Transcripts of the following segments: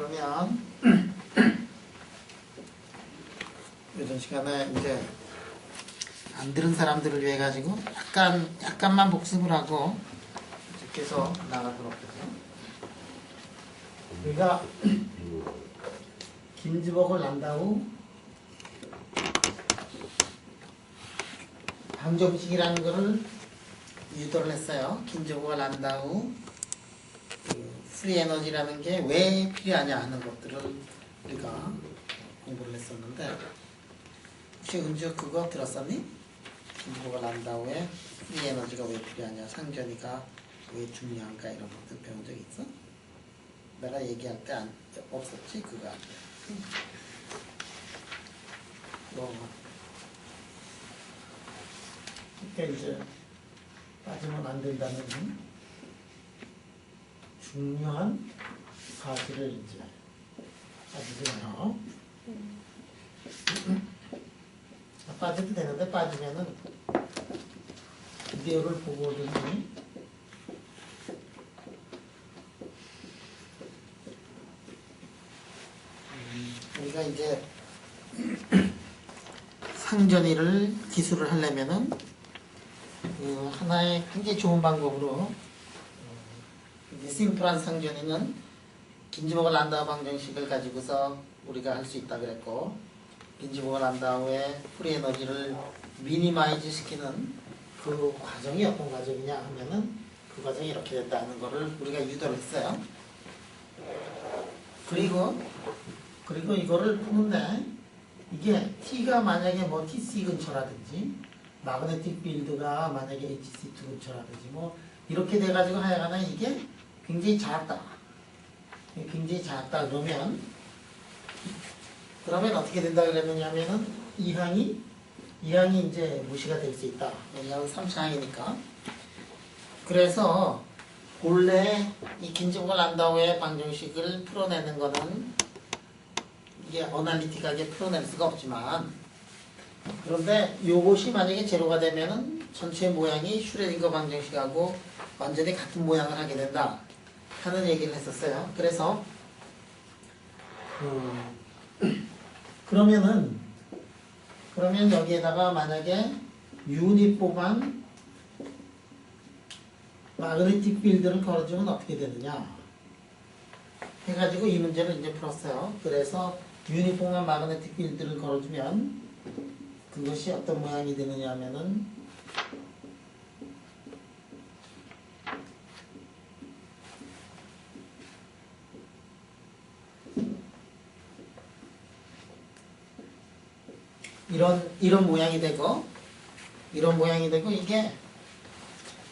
그러면 이런 시간에 이제 안 들은 사람들을 위해 가지고 약간만 복습을 하고 계속 나가도록 하죠. 우리가 김지복을 난다후 방정식이라는 것을 유도를 했어요. 김지복을 난다후 프리에너지라는 게 왜 필요하냐 하는 것들을 우리가 공부를 했었는데, 혹시 은주 그거 들었었니? 김지복을 난 다음에 프리에너지가 왜 필요하냐, 상전이가 왜 중요한가 이런 것들 배운 적 있어? 내가 얘기할 때 없었지? 그거 안 돼. 그러니까 이제 빠지면 안 된다는 중요한 사실을 이제 빠지잖아요. 빠져도 되는데 빠지면은 비디오를 보고 오더니 우리가 이제 상전이를 기술을 하려면은 하나의 굉장히 좋은 방법으로 심플한 상전이는 김지복을 난 다음 방정식을 가지고서 우리가 할 수 있다 그랬고, 김지복을 난 다음에 프리에너지를 미니마이즈 시키는 그 과정이 어떤 과정이냐 하면은 그 과정이 이렇게 된다는 거를 우리가 유도를 했어요. 그리고 이거를 푸는데, 이게 T가 만약에 뭐 TC 근처라든지 마그네틱 필드가 만약에 HC2 근처라든지 뭐 이렇게 돼가지고 하여간에 이게 굉장히 작다. 그러면 어떻게 된다 그랬느냐면은 이 항이 이제 무시가 될 수 있다. 왜냐하면 3차항이니까. 그래서 본래 이 김지복을 난 다음에 방정식을 풀어내는 거는 이게 어널리틱하게 풀어낼 수가 없지만, 그런데 요것이 만약에 제로가 되면은 전체 모양이 슈레딩거 방정식하고 완전히 같은 모양을 하게 된다 하는 얘기를 했었어요. 그래서 그러면 여기에다가 만약에 유니폼한 마그네틱 필드를 걸어주면 어떻게 되느냐 해가지고 이 문제를 이제 풀었어요. 그래서 유니폼한 마그네틱 필드를 걸어주면 그것이 어떤 모양이 되느냐 하면은 이런 모양이 되고 이게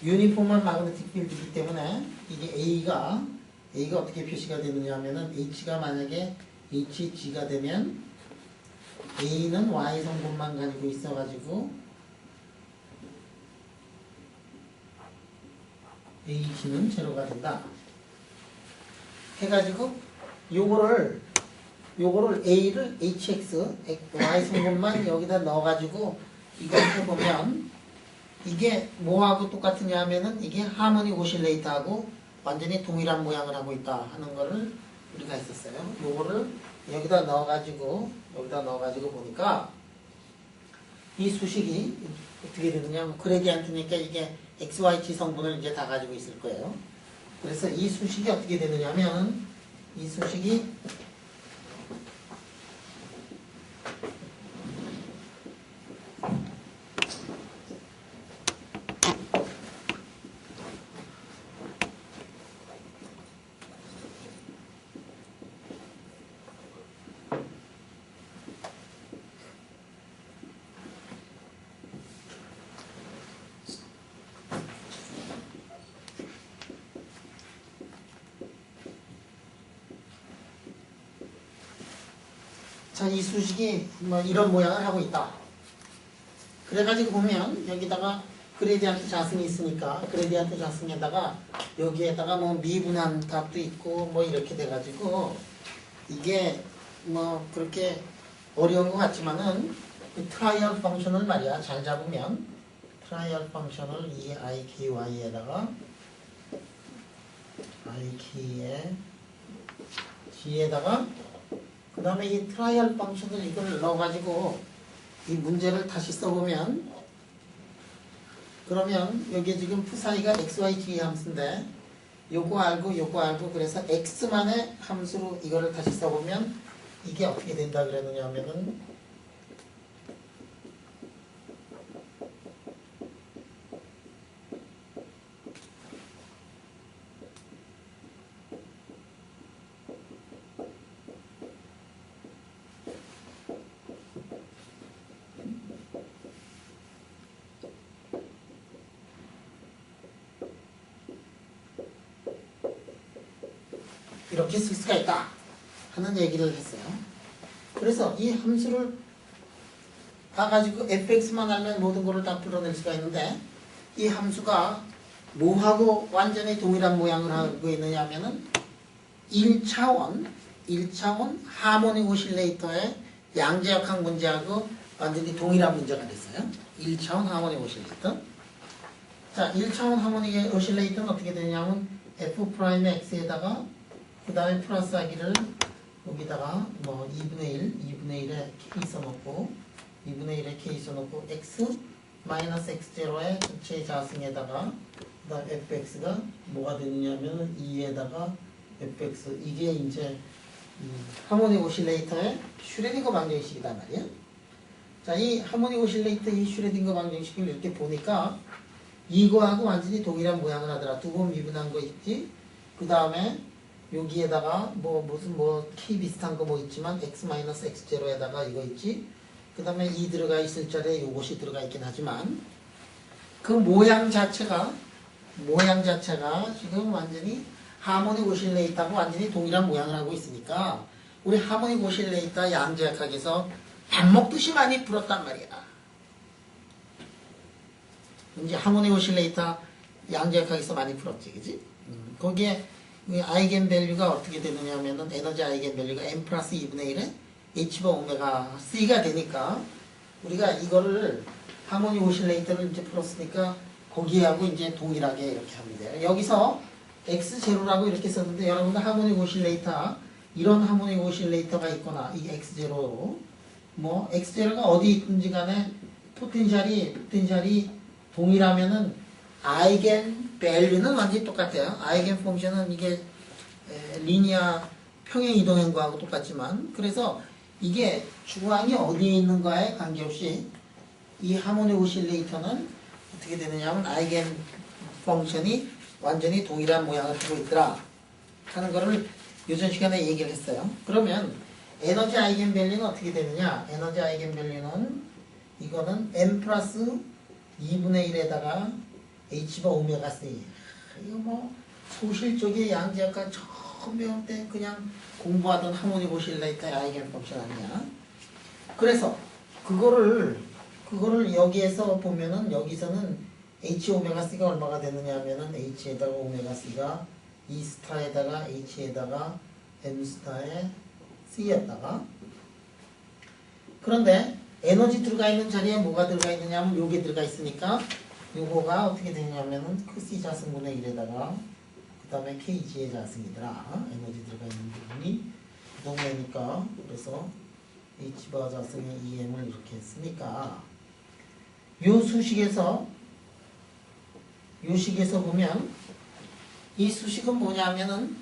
유니폼한 마그네틱 필드이기 때문에 이게 A가 어떻게 표시가 되느냐 하면은 H가 만약에 HG가 되면 A는 Y 성분만 가지고 있어가지고 H는 제로가 된다 해가지고 요거를 A를 HX, Y 성분만 여기다 넣어가지고 이걸 해보면 이게 뭐하고 똑같으냐 하면은 이게 하모닉 오실레이터하고 완전히 동일한 모양을 하고 있다 하는 거를 우리가 했었어요. 요거를 여기다 넣어가지고 보니까 이 수식이 어떻게 되느냐, 그레디언트니까 이게 XYG 성분을 이제 다 가지고 있을 거예요. 그래서 이 수식이 어떻게 되느냐면 이 수식이 이 수식이 뭐 이런 모양을 하고 있다. 그래가지고 보면 여기다가 그레디언트 자승이 있으니까 그레디언트 자승에다가 여기에다가 뭐 미분한 값도 있고 뭐 이렇게 돼가지고 이게 뭐 그렇게 어려운 것 같지만은 이 트라이얼 펑션을 말이야 잘 잡으면 트라이얼 펑션을 이 IKY에다가 IK에 G에다가 그 다음에 이 트라이얼 펑션을 이걸 넣어가지고 이 문제를 다시 써보면 그러면 여기 지금 푸사이가 xy, g 함수인데 요거 알고 그래서 x만의 함수로 이거를 다시 써보면 이게 어떻게 된다 그랬느냐 하면은 이렇게 쓸 수가 있다 하는 얘기를 했어요. 그래서 이 함수를 봐가지고 fx만 알면 모든 거를 다 풀어낼 수가 있는데 이 함수가 뭐하고 완전히 동일한 모양을 하고 있느냐 하면은 1차원 하모닉 오실레이터의 양자역학 문제하고 완전히 동일한 문제가 됐어요. 1차원 하모닉 오실레이터. 자, 1차원 하모닉 오실레이터는 어떻게 되냐면 f'의 x에다가 그 다음에 플러스 하기를 여기다가 뭐 2분의 1에 k 써놓고 2분의 1에 k 써놓고 x 마이너스 x0의 전체 자승에다가 그 다음 fx가 뭐가 되느냐면 2에다가 fx 이게 이제 하모닉 오실레이터의 슈레딩거 방정식이단 말이야. 자, 이 하모닉 오실레이터 이 슈레딩거 방정식을 이렇게 보니까 이거하고 완전히 동일한 모양을 하더라. 두 번 미분한 거 있지. 그 다음에 여기에다가 무슨 k 비슷한 거 뭐 있지만 x-x0에다가 이거 있지. 그 다음에 이 들어가 있을 자리에 요것이 들어가 있긴 하지만 그 모양 자체가 지금 완전히 하모닉 오실레이터하고 완전히 동일한 모양을 하고 있으니까 우리 하모닉 오실레이터 양자역학에서 밥 먹듯이 많이 풀었단 말이야. 이제 하모닉 오실레이터 양자역학에서 많이 풀었지, 그지? 거기에 아이겐밸류가 어떻게 되느냐 하면은 에너지 아이겐밸류가 m 플러스 2분의 1에 h바 오메가 c가 되니까 우리가 이거를 하모닉 오실레이터를 이제 풀었으니까 거기하고 이제 동일하게 이렇게 하면 돼요. 여기서 x0라고 이렇게 썼는데 여러분들 하모닉 오실레이터 이런 하모닉 오실레이터가 있거나 이 x0 뭐 x0가 어디 있든지 간에 포텐셜이 동일하면은 아이겐 밸류는 완전히 똑같아요. 아이겐 펑션은 이게 리니어 평행 이동행과하고 똑같지만 그래서 이게 중앙이 어디에 있는가에 관계없이 이 하모닉 오실레이터는 어떻게 되느냐면 아이겐 펑션이 완전히 동일한 모양을 하고 있더라 하는 거를 요전 시간에 얘기를 했어요. 그러면 에너지 아이겐 밸류는 어떻게 되느냐? 에너지 아이겐 밸류는 이거는 m 플러스 2분의 1에다가 h바 오메가 c. 이거 뭐 소실 쪽의 양자역학 처음 배울 때 그냥 공부하던 하모닉 오실레이터의 아이겐 펑션 아니야. 그래서 그거를 여기에서 보면은 여기서는 h 오메가 c가 얼마가 되느냐 하면은 h에다가 오메가 c가 e 스타에다가 h에다가 m 스타에 c였다가 그런데 에너지 들어가 있는 자리에 뭐가 들어가 있느냐 하면 요게 들어가 있으니까 요거가 어떻게 되냐면은 그 c 자승분의 1에다가 그 다음에 kg의 자승이더라. 에너지 들어가 있는 부분이 동해니까 그래서 h바 자승의 2m을 이렇게 했으니까 요 수식에서 보면 이 수식은 뭐냐면은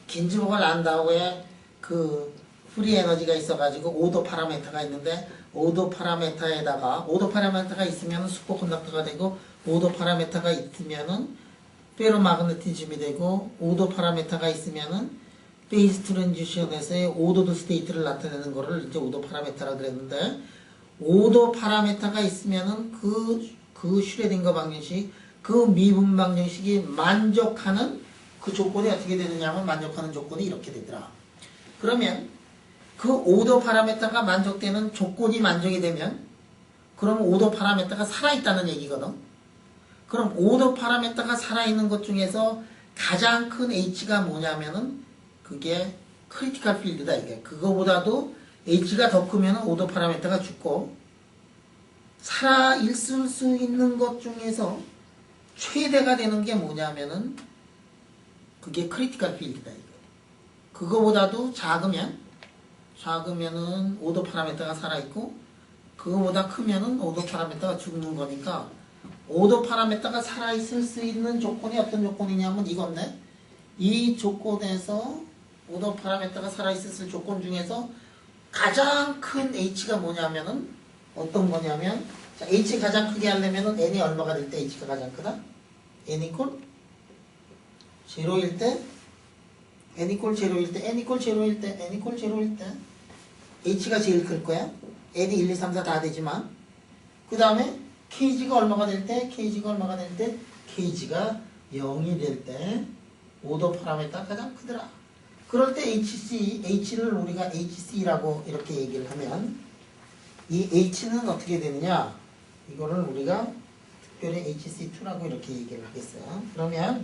긴즈버그 란다우의 그 프리 에너지가 있어가지고 오도 파라메터가 있는데 오도 파라메터가 있으면 슈퍼컨덕터가 되고 오도 파라메터가 있으면은 페로마그네티즘이 되고 오도 파라메터가 있으면은 페이스 트랜지션에서의 오도드 스테이트를 나타내는 거를 이제 오도 파라메터라 그랬는데 오도 파라메터가 있으면은 그 슈레딩거 방정식 그 미분 방정식이 만족하는 그 조건이 어떻게 되느냐면 만족하는 조건이 이렇게 되더라. 그러면 그 오도 파라메터가 만족되는 조건이 만족이 되면 그럼 오도 파라메터가 살아있다는 얘기거든. 그럼 오도 파라메터가 살아있는 것 중에서 가장 큰 H가 뭐냐면은 그게 크리티컬 필드다 이게. 그거보다도 H가 더 크면 오도 파라메터가 죽고 살아있을 수 있는 것 중에서 최대가 되는 게 뭐냐면은 그게 크리티컬 필드다 이거. 그거보다도 작으면은 오도 파라미터가 살아있고 그거보다 크면은 오도 파라미터가 죽는 거니까 오도 파라미터가 살아있을 수 있는 조건이 어떤 조건이냐면 이건데 이 조건에서 오도 파라미터가 살아있을 조건 중에서 가장 큰 h가 뭐냐면은 어떤 거냐면 자, h 가장 크게 하려면은 n이 얼마가 될 때 h가 가장 크다? n 이퀄 0일 때 n 이퀄 0일 때 n 이퀄 0일 때 n 이퀄 0일 때 h가 제일 클 거야. n이 1, 2, 3, 4 다 되지만 그 다음에 kg가 얼마가 될 때 kg가 0이 될 때 오도 파라미터가 가장 크더라. 그럴 때 h를 우리가 hc라고 이렇게 얘기를 하면 이 h는 어떻게 되느냐 이거를 우리가 특별히 hc2라고 이렇게 얘기를 하겠어요. 그러면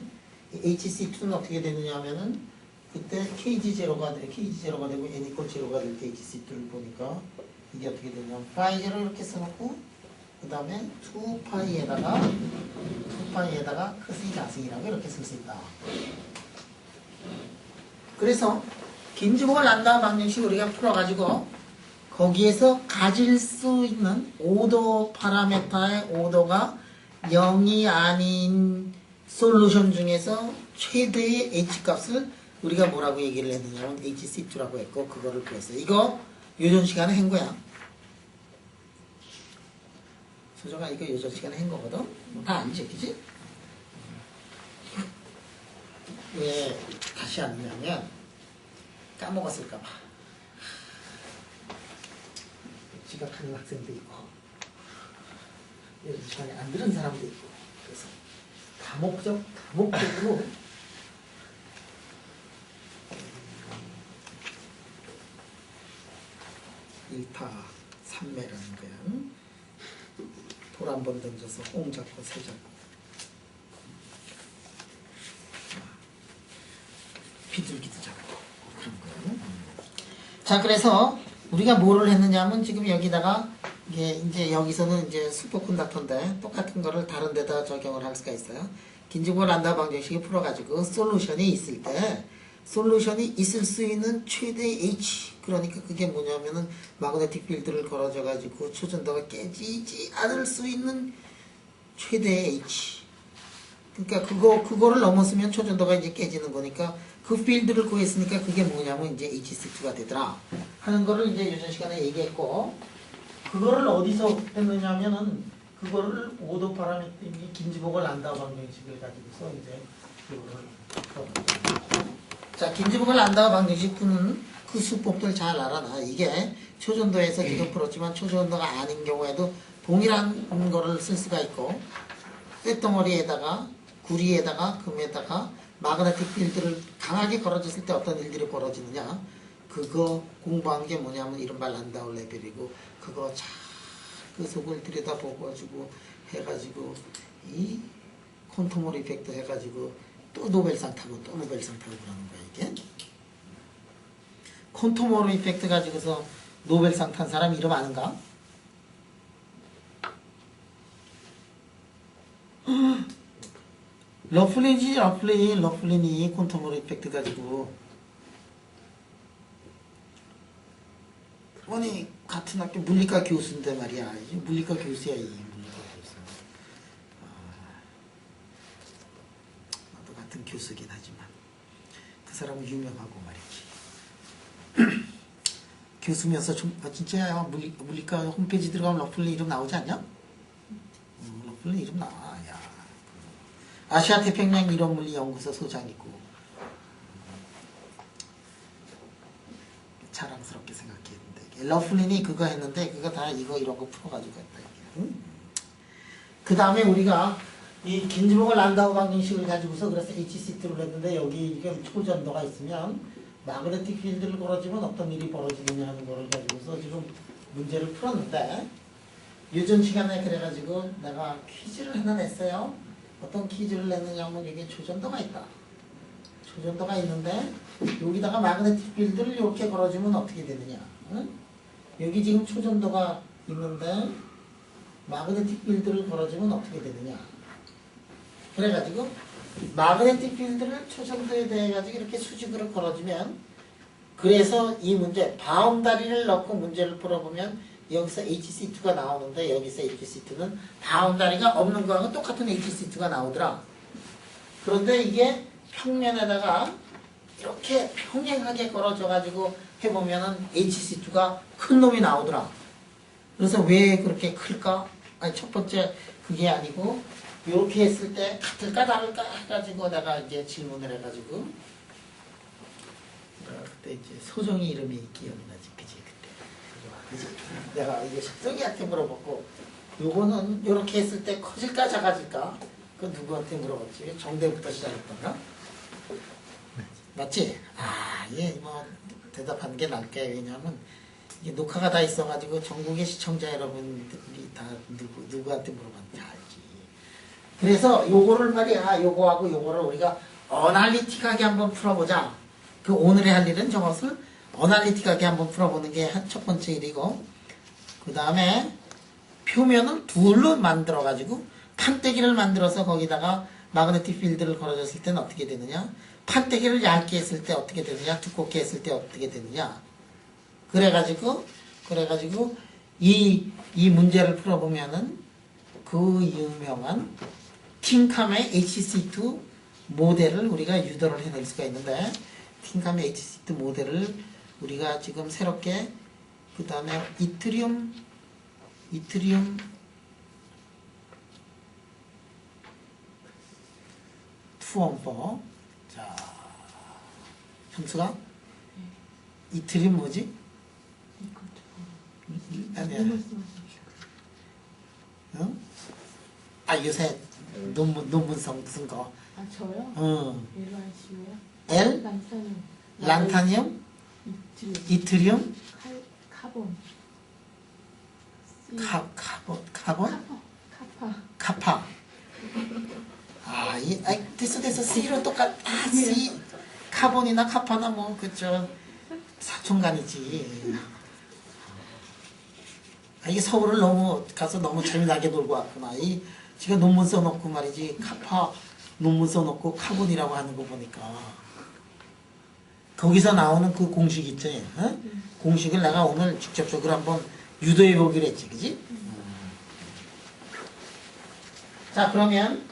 이 hc2는 어떻게 되느냐 하면은 그때 kg0가 되고 n 이퀄 0가 될 때 hc2를 보니까 이게 어떻게 되냐면 파이0 이렇게 써놓고 그 다음에 2파이에다가 cos 자승이라고 이렇게 쓸 수 있다. 그래서 긴즈보걸 란다 방정식 우리가 풀어가지고 거기에서 가질 수 있는 오도 파라메타의 오도가 0이 아닌 솔루션 중에서 최대의 h값을 우리가 뭐라고 얘기를 했느냐면 hc2라고 했고 그거를 구했어요. 이거 요전 시간에 한 거야. 소정아 이거 요전 시간에 한 거거든? 다 알지, 그지? 왜 다시 안 하냐면 까먹었을까봐 지각하는 학생도 있고 요즘 시간에 안 들은 사람도 있고 그래서 다목적으로 1타 3매라는 거야. 돌 한 번 던져서 홍 잡고 새 잡고 비둘기도 잡고 그런 거예요. 자, 그래서 우리가 뭐를 했느냐면 지금 여기다가 이게 이제 여기서는 이제 슈퍼컨덕터인데 똑같은 거를 다른 데다 적용을 할 수가 있어요. 긴즈보걸 란다 방정식을 풀어가지고 솔루션이 있을 때 솔루션이 있을 수 있는 최대 H 그러니까 그게 뭐냐면은 마그네틱 필드를 걸어줘 가지고 초전도가 깨지지 않을 수 있는 최대 H 그러니까 그거를 넘었으면 초전도가 이제 깨지는 거니까 그 필드를 구했으니까 그게 뭐냐면 이제 HC2가 되더라 하는 거를 이제 요전 시간에 얘기했고 그거를 어디서 했느냐면은 그거를 오도 파라미터 긴즈보걸 란다 방정식을 가지고서 이제 이거를 자, 긴즈보걸 란다 방정식 푸는 그 수법들 잘 알아놔. 이게 초전도에서 지금 풀었지만 초전도가 아닌 경우에도 동일한 거를 쓸 수가 있고 쇳덩어리에다가 구리에다가 금에다가 마그네틱 필드를 강하게 걸어줬을 때 어떤 일들이 벌어지느냐 그거 공부한 게 뭐냐면 이른바 란다우 레벨이고 그거 잘 그 속을 들여다보고 가지고 해가지고 이 콘토몰 이펙트 해가지고 또 노벨상 타고 또 노벨상 타고 그러는 거야 이게. 콘토모로 이펙트 가지고서 노벨상 탄 사람 이름 아는가? 러플린이 콘토모로 이펙트 가지고 아니 같은 학교 물리과 교수인데 말이야. 물리과 교수야 이 물리과 교수. 나도 같은 교수긴 하지만 그 사람은 유명하고 말이지. 교수면서 좀 진짜야 물리과 홈페이지 들어가면 러플린 이름 나오지 않냐? 러플린 이름 나와. 야. 아시아 태평양 이론물리 연구소 소장이고 자랑스럽게 생각했는데 러플린이 그거 했는데 그거 다 이런 거 풀어가지고 했다. 그 다음에 우리가 이 긴즈보걸 란다우 방정식을 가지고서 그래서 HC2를 했는데 여기 이게 초전도가 있으면 마그네틱 필드를 걸어주면 어떤 일이 벌어지느냐 하는 거를 가지고서 지금 문제를 풀었는데 요전 시간에 그래가지고 내가 퀴즈를 하나 냈어요. 어떤 퀴즈를 냈느냐면 이게 초전도가 있다. 초전도가 있는데 여기다가 마그네틱 필드를 이렇게 걸어주면 어떻게 되느냐. 응? 여기 지금 초전도가 있는데 마그네틱 필드를 걸어주면 어떻게 되느냐. 그래가지고 마그네틱 필드를 초전도에 대해 가지고 이렇게 수직으로 걸어주면 그래서 이 문제 바운다리를 넣고 문제를 풀어보면 여기서 HC2가 나오는데 여기서 HC2는 바운다리가 없는 거하고 똑같은 HC2가 나오더라. 그런데 이게 평면에다가 이렇게 평행하게 걸어져 가지고 해보면은 HC2가 큰 놈이 나오더라. 그래서 왜 그렇게 클까? 아니 첫 번째 그게 아니고 이렇게 했을 때 같을까 다를까 해가지고 내가 이제 질문을 해가지고 그때 이제 소정이 이름이 기억이 나지, 그지 그때. 그지? 내가 이게 석정이한테 물어봤고, 요거는 이렇게 했을 때 커질까 작아질까? 그 누구한테 물어봤지? 정대부터 시작했던가? 맞지? 아, 이게 뭐 대답하는 게 나을 게 왜냐면 이게 녹화가 다 있어가지고 전국의 시청자 여러분들이 다 누구한테 물어봤는지 알지. 그래서 요거를 말이야, 요거하고 요거를 우리가 어날리틱하게 한번 풀어보자. 그 오늘의 할 일은 저것을 어날리틱하게 한번 풀어보는 게 첫 번째 일이고, 그 다음에 표면을 둘로 만들어가지고 판때기를 만들어서 거기다가 마그네틱 필드를 걸어줬을 때는 어떻게 되느냐, 판때기를 얇게 했을 때 어떻게 되느냐, 두껍게 했을 때 어떻게 되느냐. 그래가지고 이 문제를 풀어보면은 그 유명한 틴캄의 HC2 모델을 우리가 유도를 해낼 수가 있는데, 틴캄의 HC2 모델을 우리가 지금 새롭게 그 다음에 이트리움 투원법. 자, 현수가 이트리움 뭐지? 아니야. 응? 아, 요새 논문 쓴 거. 아, 저요? 응. L 란타늄, 이트리움, 카본, 카본, 카파. 아, 됐어. C로 똑같. 아, C, 카본이나 카파나 뭐 그저 사촌간이지. 아, 이게 서울을 가서 너무 재미나게 놀고 왔구나. 지가 논문 써놓고 말이지, 카파 논문 써놓고 카본이라고 하는 거 보니까. 거기서 나오는 그 공식 있지, 어? 공식을 내가 오늘 직접적으로 한번 유도해 보기로 했지, 그지? 자, 그러면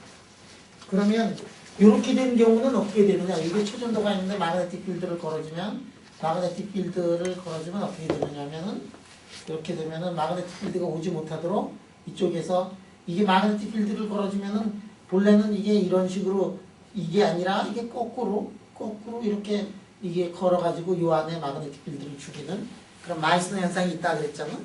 이렇게 된 경우는 어떻게 되느냐? 이게 초전도가 있는데 마그네틱 필드를 걸어주면 어떻게 되느냐면은, 이렇게 되면은 마그네틱 필드가 오지 못하도록 이쪽에서 이게 마그네틱 필드를 걸어주면은 본래는 이게 이런 식으로 이게 아니라 이게 거꾸로 이렇게 이게 걸어가지고 요 안에 마그네틱 필드를 죽이는 그런 마이스너 현상이 있다 그랬잖아.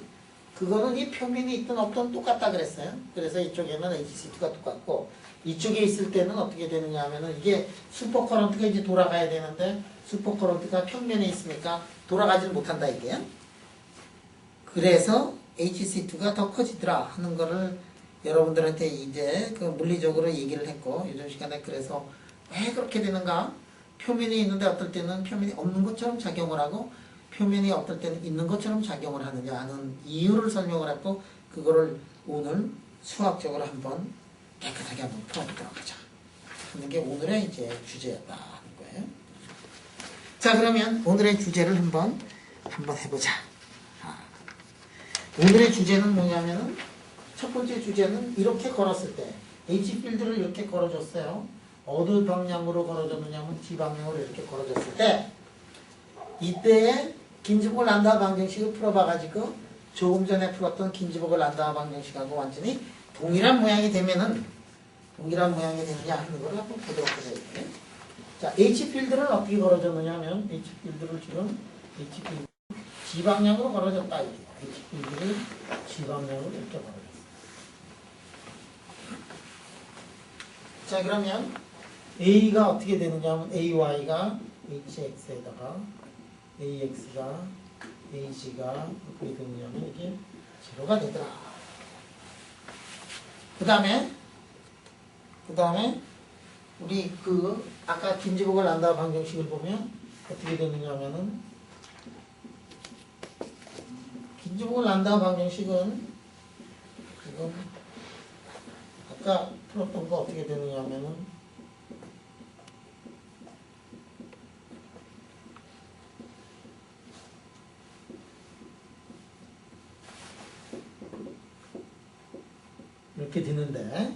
그거는 이 표면이 있든 없든 똑같다 그랬어요. 그래서 이쪽에는 HC2가 똑같고, 이쪽에 있을 때는 어떻게 되느냐 하면은 이게 슈퍼커런트가 이제 돌아가야 되는데 슈퍼커런트가 평면에 있으니까 돌아가질 못한다 이게. 그래서 HC2가 더 커지더라 하는 거를 여러분들한테 이제 그 물리적으로 얘기를 했고, 요즘 시간에 그래서 왜 그렇게 되는가? 표면이 있는데 어떨 때는 표면이 없는 것처럼 작용을 하고 표면이 어떨 때는 있는 것처럼 작용을 하느냐 하는 이유를 설명을 했고, 그거를 오늘 수학적으로 한번 깨끗하게 한번 풀어보도록 하자 하는 게 오늘의 이제 주제였다 하는 거예요. 자, 그러면 오늘의 주제를 한번 해보자. 오늘의 주제는 뭐냐면은, 첫 번째 주제는 이렇게 걸었을 때 H 필드를 이렇게 걸어줬어요. 어느 방향으로 걸어줬느냐면 D 방향으로 이렇게 걸어줬을 때, 이때에 긴즈보그 란다우 방정식을 풀어봐가지고 조금 전에 풀었던 긴즈보그 란다우 방정식하고 완전히 동일한 모양이 되느냐 하는 걸 한번 보도록 하자. 자, H 필드를 어떻게 걸어줬느냐 하면, H 필드를 지금 H 필드 G 방향으로 걸어줬다. H 필드를 G 방향으로 이렇게 걸어줬어. 자, 그러면 A가 어떻게 되느냐 하면 AY가 HX에다가 AX가 AG가 어떻게 되느냐면 이게 제로가 되더라. 그 다음에 우리 아까 긴즈보그 란다우 방정식을 보면 어떻게 되느냐 하면은, 긴즈보그 란다우 방정식은 지금 아까 풀었던 거 어떻게 되느냐 하면은, 있는데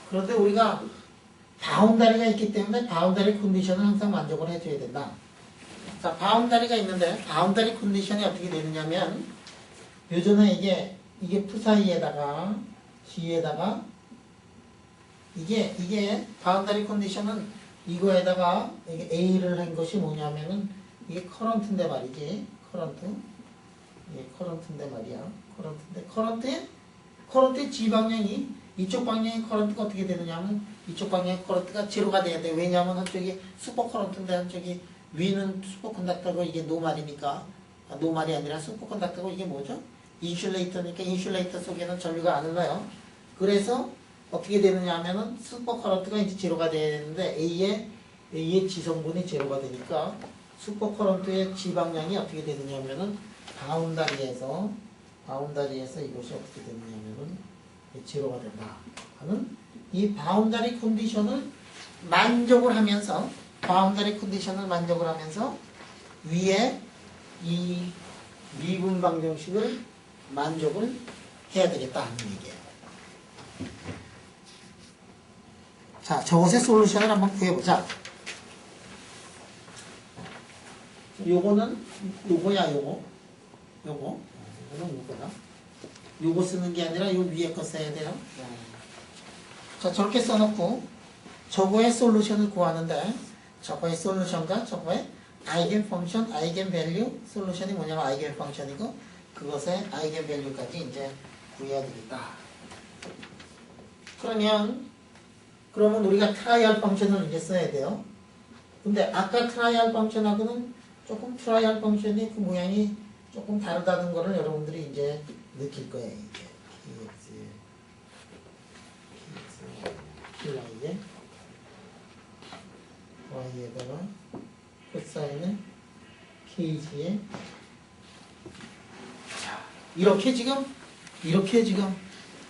그런데 우리가 바운다리가 있기 때문에 바운다리 컨디션을 항상 만족을 해줘야 된다. 자, 바운다리가 있는데 바운다리 컨디션이 어떻게 되느냐면 요전에 이게 푸사이에다가 G에다가 이게 바운다리 컨디션은 이거에다가 이게 A를 한 것이 뭐냐면은 이게 커런트인데 말이지. 이게 커런트인데 말이야. 커런트의 G 방향이 이쪽 방향의 커런트가 어떻게 되느냐면 이쪽 방향의 커런트가 제로가 돼야 돼. 왜냐하면 한쪽이 슈퍼 커런트인데 한쪽이 위는 슈퍼 컨덕터고 이게 노말이니까 노말이 아니라 슈퍼 컨덕터고 이게 뭐죠? 인슐레이터니까 인슐레이터 속에는 전류가 안 흘러요. 그래서 어떻게 되느냐 하면은 슈퍼 커런트가 이제 제로가 돼야 되는데 A의 지성분이 제로가 되니까 슈퍼 커런트의 G 방향이 어떻게 되느냐 하면은 바운다리에서 이것이 어떻게 되느냐 하면은 제로가 된다 하는 이 바운다리 컨디션을 만족을 하면서 위에 이 미분 방정식을 만족을 해야 되겠다 하는 얘기예요. 자, 저것의 솔루션을 한번 구해보자. 요거는 요거야. 요거 쓰는 게 아니라 요 위에 거 써야 돼요. 자, 저렇게 써놓고 저거의 솔루션을 구하는데 저거의 솔루션과 저거의 아이겐 펑션, 아이겐 밸류 솔루션이 뭐냐면 아이겐 펑션이고 그것의 아이겐 밸류까지 이제 구해야 되겠다. 그러면 우리가 트라이얼 펑션을 이제 써야 돼요. 근데 아까 트라이얼 펑션하고는 조금 트라이얼 펑션이 그 모양이 조금 다르다는 거를 여러분들이 이제 느낄 거예요. 이게 Y에 Y에다가 코사인은 KG에 이렇게 지금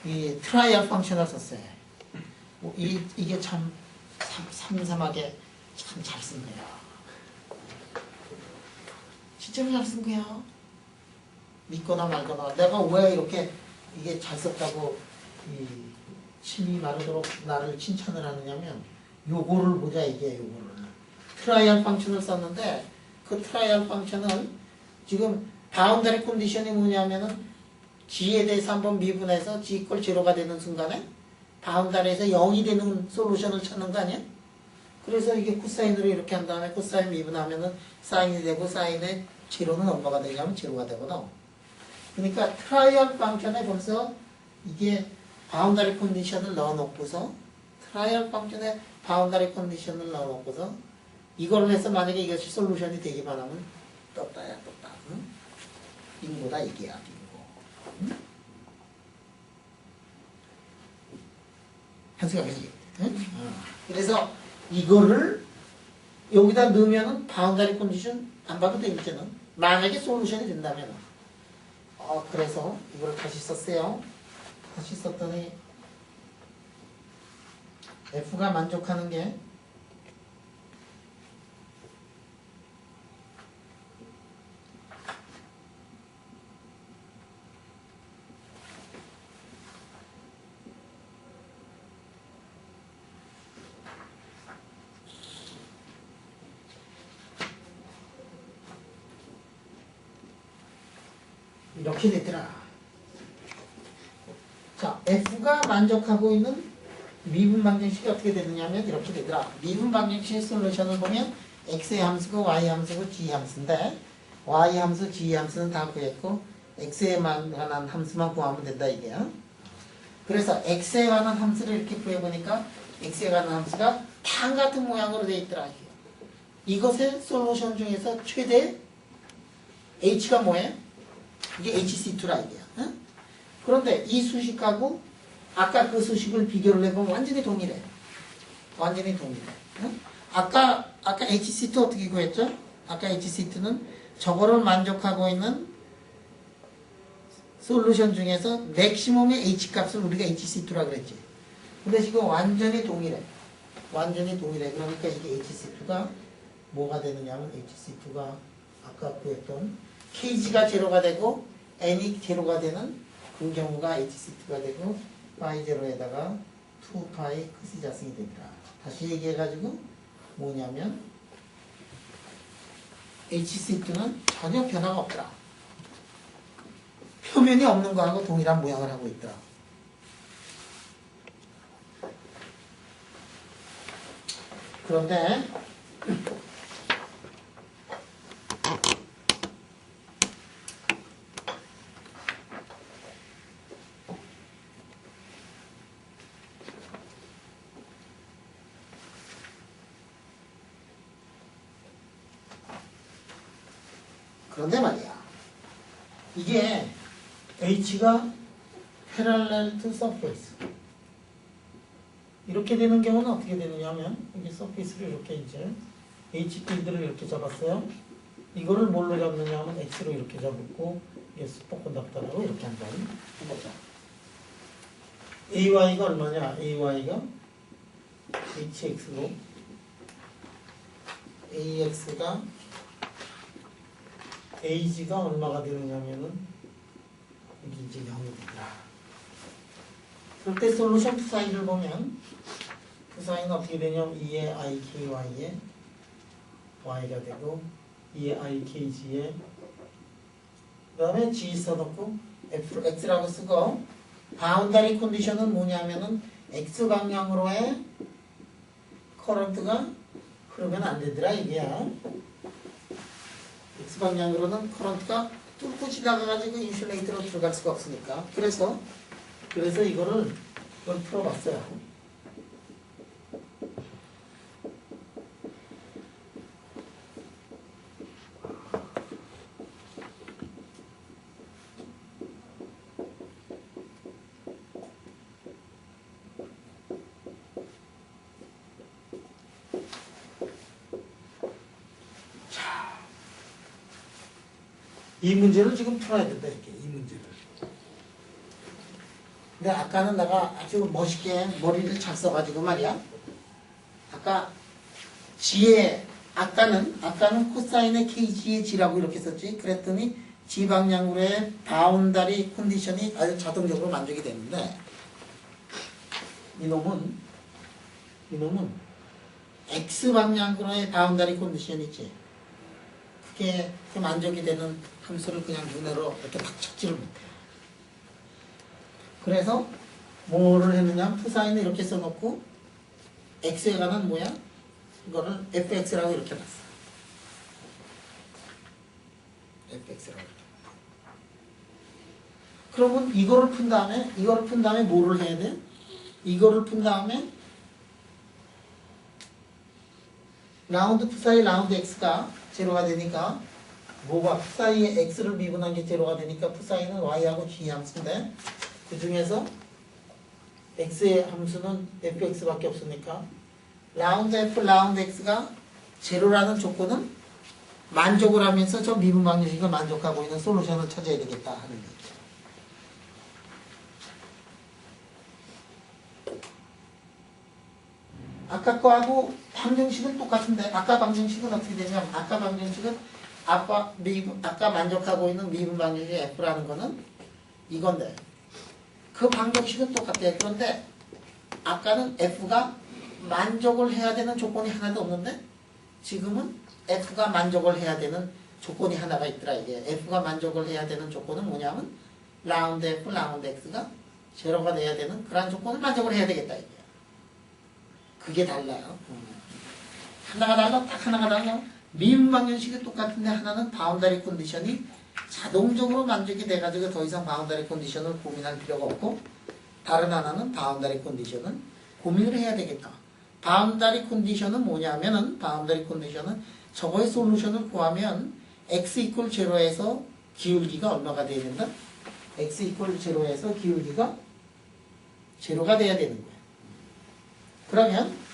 이 트라이얼 펑션을 썼어요. 이게 참 삼삼하게 참 잘 쓴 거야. 진짜 잘 쓴 거야. 믿거나 말거나. 내가 왜 이렇게 이게 잘 썼다고 이 침이 마르도록 나를 칭찬을 하느냐면 요거를 보자 이게 요거를. 트라이얼 펑션을 썼는데 그 트라이얼 펑션은 지금 바운더리 컨디션이 뭐냐면은 G에 대해서 한번 미분해서 G 이퀄 제로가 되는 순간에 바운다리에서 0이 되는 솔루션을 찾는 거 아니야? 그래서 이게 코사인으로 이렇게 한 다음에 코사인 미분하면은 사인이 되고 사인의 제로는 얼마가 되냐면 제로가 되거든. 그러니까 트라이얼 펑션에 벌써 이게 바운다리 컨디션을 넣어놓고서 트라이얼 펑션에 바운다리 컨디션을 넣어놓고서 이걸 해서 만약에 이것이 솔루션이 되기만 하면 떴다. 응? 빙고다 이게야 빙고. 응? 한수가 그지? 응? 그래서 이거를 여기다 넣으면은 바운다리 컨디션 안 봐도 되겠잖아. 만약에 솔루션이 된다면. 그래서 이걸 다시 썼어요. 다시 썼더니 F가 만족하는 게 이렇게 됐더라. 자, F가 만족하고 있는 미분 방정식이 어떻게 되느냐면 이렇게 되더라. 미분 방정식의 솔루션을 보면 X의 함수고 Y 함수고 G 함수인데 Y 함수, G 함수는 다 구했고 X에 관한 함수만 구하면 된다 이게요. 그래서 X에 관한 함수를 이렇게 구해보니까 X에 관한 함수가 판 같은 모양으로 되어 있더라. 이것의 솔루션 중에서 최대 H가 뭐예요? 이게 HC2라 이게요. 응? 그런데 이 수식하고 아까 그 수식을 비교를 해보면 완전히 동일해. 응? 아까 HC2 어떻게 구했죠? 아까 HC2는 저거를 만족하고 있는 솔루션 중에서 맥시멈의 H값을 우리가 HC2라 그랬지. 근데 지금 완전히 동일해. 그러니까 이게 HC2가 뭐가 되느냐면 HC2가 아까 구했던 KG가 제로가 되고 n이 제로가 되는 그 경우가 hCt가 되고 파이 제로에다가 2파이 크시 자승이 되더라. 다시 얘기해가지고 뭐냐면 hCt는 전혀 변화가 없더라. 표면이 없는 거하고 동일한 모양을 하고 있더라. 그런데 말이야. 이게 H가 parallel to surface. 이렇게 되는 경우는 어떻게 되느냐 하면 이게 서페이스를 이렇게 이제 H 필드를 이렇게 잡았어요. 이거를 뭘로 잡느냐 하면 X로 이렇게 잡고 이게 슈퍼컨덕터라고 이렇게 한다는 거죠. AY가 얼마냐? AY가 HX로 AX가 AG가 얼마가 되느냐면은 이게 이제 0이 되더라. 그럴 때 솔루션 사이를 보면 그 사이는 어떻게 되냐면 2의 IKY에 Y가 되고 2의 IKG에 그 다음에 G 써놓고 X라고 쓰고 바운다리 컨디션은 뭐냐면은 X 방향으로의 커런트가 흐르면 안 되더라 이게야. X 방향으로는 커런트가 뚫고 지나가가지고 인슐레이터로 들어갈 수가 없으니까 그래서 이걸 풀어봤어요. 이 문제를 지금 풀어야 된다 이렇게 이 문제를. 근데 아까는 내가 아주 멋있게 머리를 잘 써가지고 말이야. 아까 G에 아까는 코사인의 KG의 G라고 이렇게 썼지. 그랬더니 G 방향으로의 바운다리 컨디션이 아주 자동적으로 만족이 되는데 이놈은 X 방향으로의 바운다리 컨디션이지. 그게 만족이 되는 함수를 그냥 눈으로 이렇게 딱 찾지를 못해. 그래서 뭐를 했느냐? 푸사인을 이렇게 써놓고 x에 관한 뭐야? 이거를 fx라고 이렇게 봤어. fx라고 이렇게. 그러면 이거를 푼 다음에 뭐를 해야 돼? 이거를 푼 다음에 라운드 푸사이 라운드 x가 제로가 되니까 뭐가 푸사이의 x를 미분한 게 제로가 되니까 푸사이는 y하고 g 함수인데 그 중에서 x의 함수는 fx밖에 없으니까 라운드 f 라운드 x가 제로라는 조건은 만족을 하면서 저 미분 방정식을 만족하고 있는 솔루션을 찾아야 되겠다 하는 얘기죠. 아까 거하고 방정식은 똑같은데 아까 방정식은 어떻게 되냐면 아까 방정식은 아까 만족하고 있는 미분 방정식 f라는 거는 이건데 그 방정식은 똑같아요. 그런데 아까는 f가 만족을 해야 되는 조건이 하나도 없는데 지금은 f가 만족을 해야 되는 조건이 하나가 있더라. 이게 f가 만족을 해야 되는 조건은 뭐냐면 라운드 f 라운드 x가 제로가 돼야 되는 그런 조건을 만족을 해야 되겠다. 이게. 그게 달라요. 하나가 달라, 딱 하나가 달라. 미분 방정식이 똑같은데 하나는 바운다리 컨디션이 자동적으로 만족이 돼가지고 더 이상 바운다리 컨디션을 고민할 필요가 없고 다른 하나는 바운다리 컨디션은 고민을 해야 되겠다. 바운다리 컨디션은 뭐냐면은 바운다리 컨디션은 저거의 솔루션을 구하면 x 이퀄 제로에서 기울기가 얼마가 돼야 된다? x 이퀄 제로에서 기울기가 제로가 돼야 되는 거야. 그러면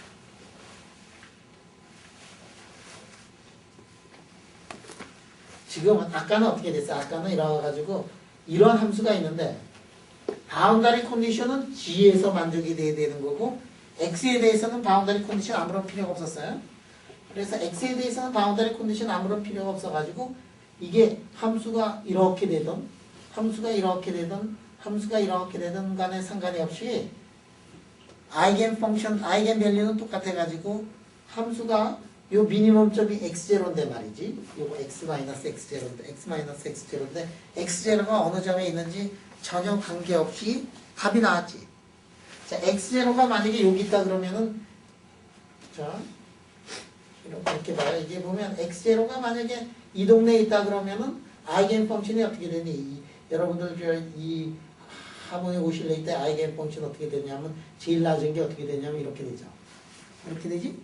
지금은 아까는 어떻게 됐어? 아까는 이래가지고 이러한 함수가 있는데 바운다리 컨디션은 G에서 만족이 돼야 되는 거고 X에 대해서는 바운다리 컨디션 아무런 필요가 없었어요. 그래서 X에 대해서는 바운다리 컨디션 아무런 필요가 없어가지고 이게 함수가 이렇게 되던 함수가 이렇게 되든 간에 상관이 없이 아이겐 펑션, 아이겐 밸류는 똑같아가지고 함수가 요 미니멈점이 x0인데 말이지. 요거 x-x0인데 x-x0인데 x0가 어느 점에 있는지 전혀 관계없이 답이 나왔지. 자, x0가 만약에 여기 있다 그러면은 자 이렇게 봐요. 이게 보면 x0가 만약에 이 동네에 있다 그러면은 아이겐 펑션이 어떻게 되니? 여러분들 이 하모닉 오실레이터의 아이겐 펑션 어떻게 되냐면 제일 낮은 게 어떻게 되냐면 이렇게 되죠. 이렇게 되지?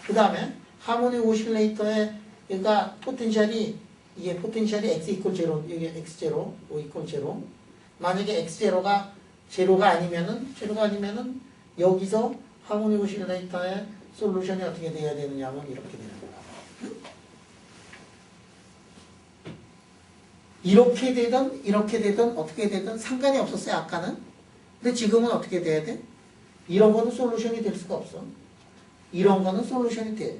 그 다음에 하모닉 오실레이터의 그러니까 포텐셜이 이게 포텐셜이 x 이퀄 0 이게 x0 o 이퀄 0 만약에 x0가 제로가 아니면은 여기서 하모닉 오실레이터의 솔루션이 어떻게 돼야 되느냐면 이렇게 되는 거야. 이렇게 되든 어떻게 되든 상관이 없었어요 아까는. 근데 지금은 어떻게 돼야 돼? 이런 거는 솔루션이 될 수가 없어. 이런 거는 솔루션이 돼.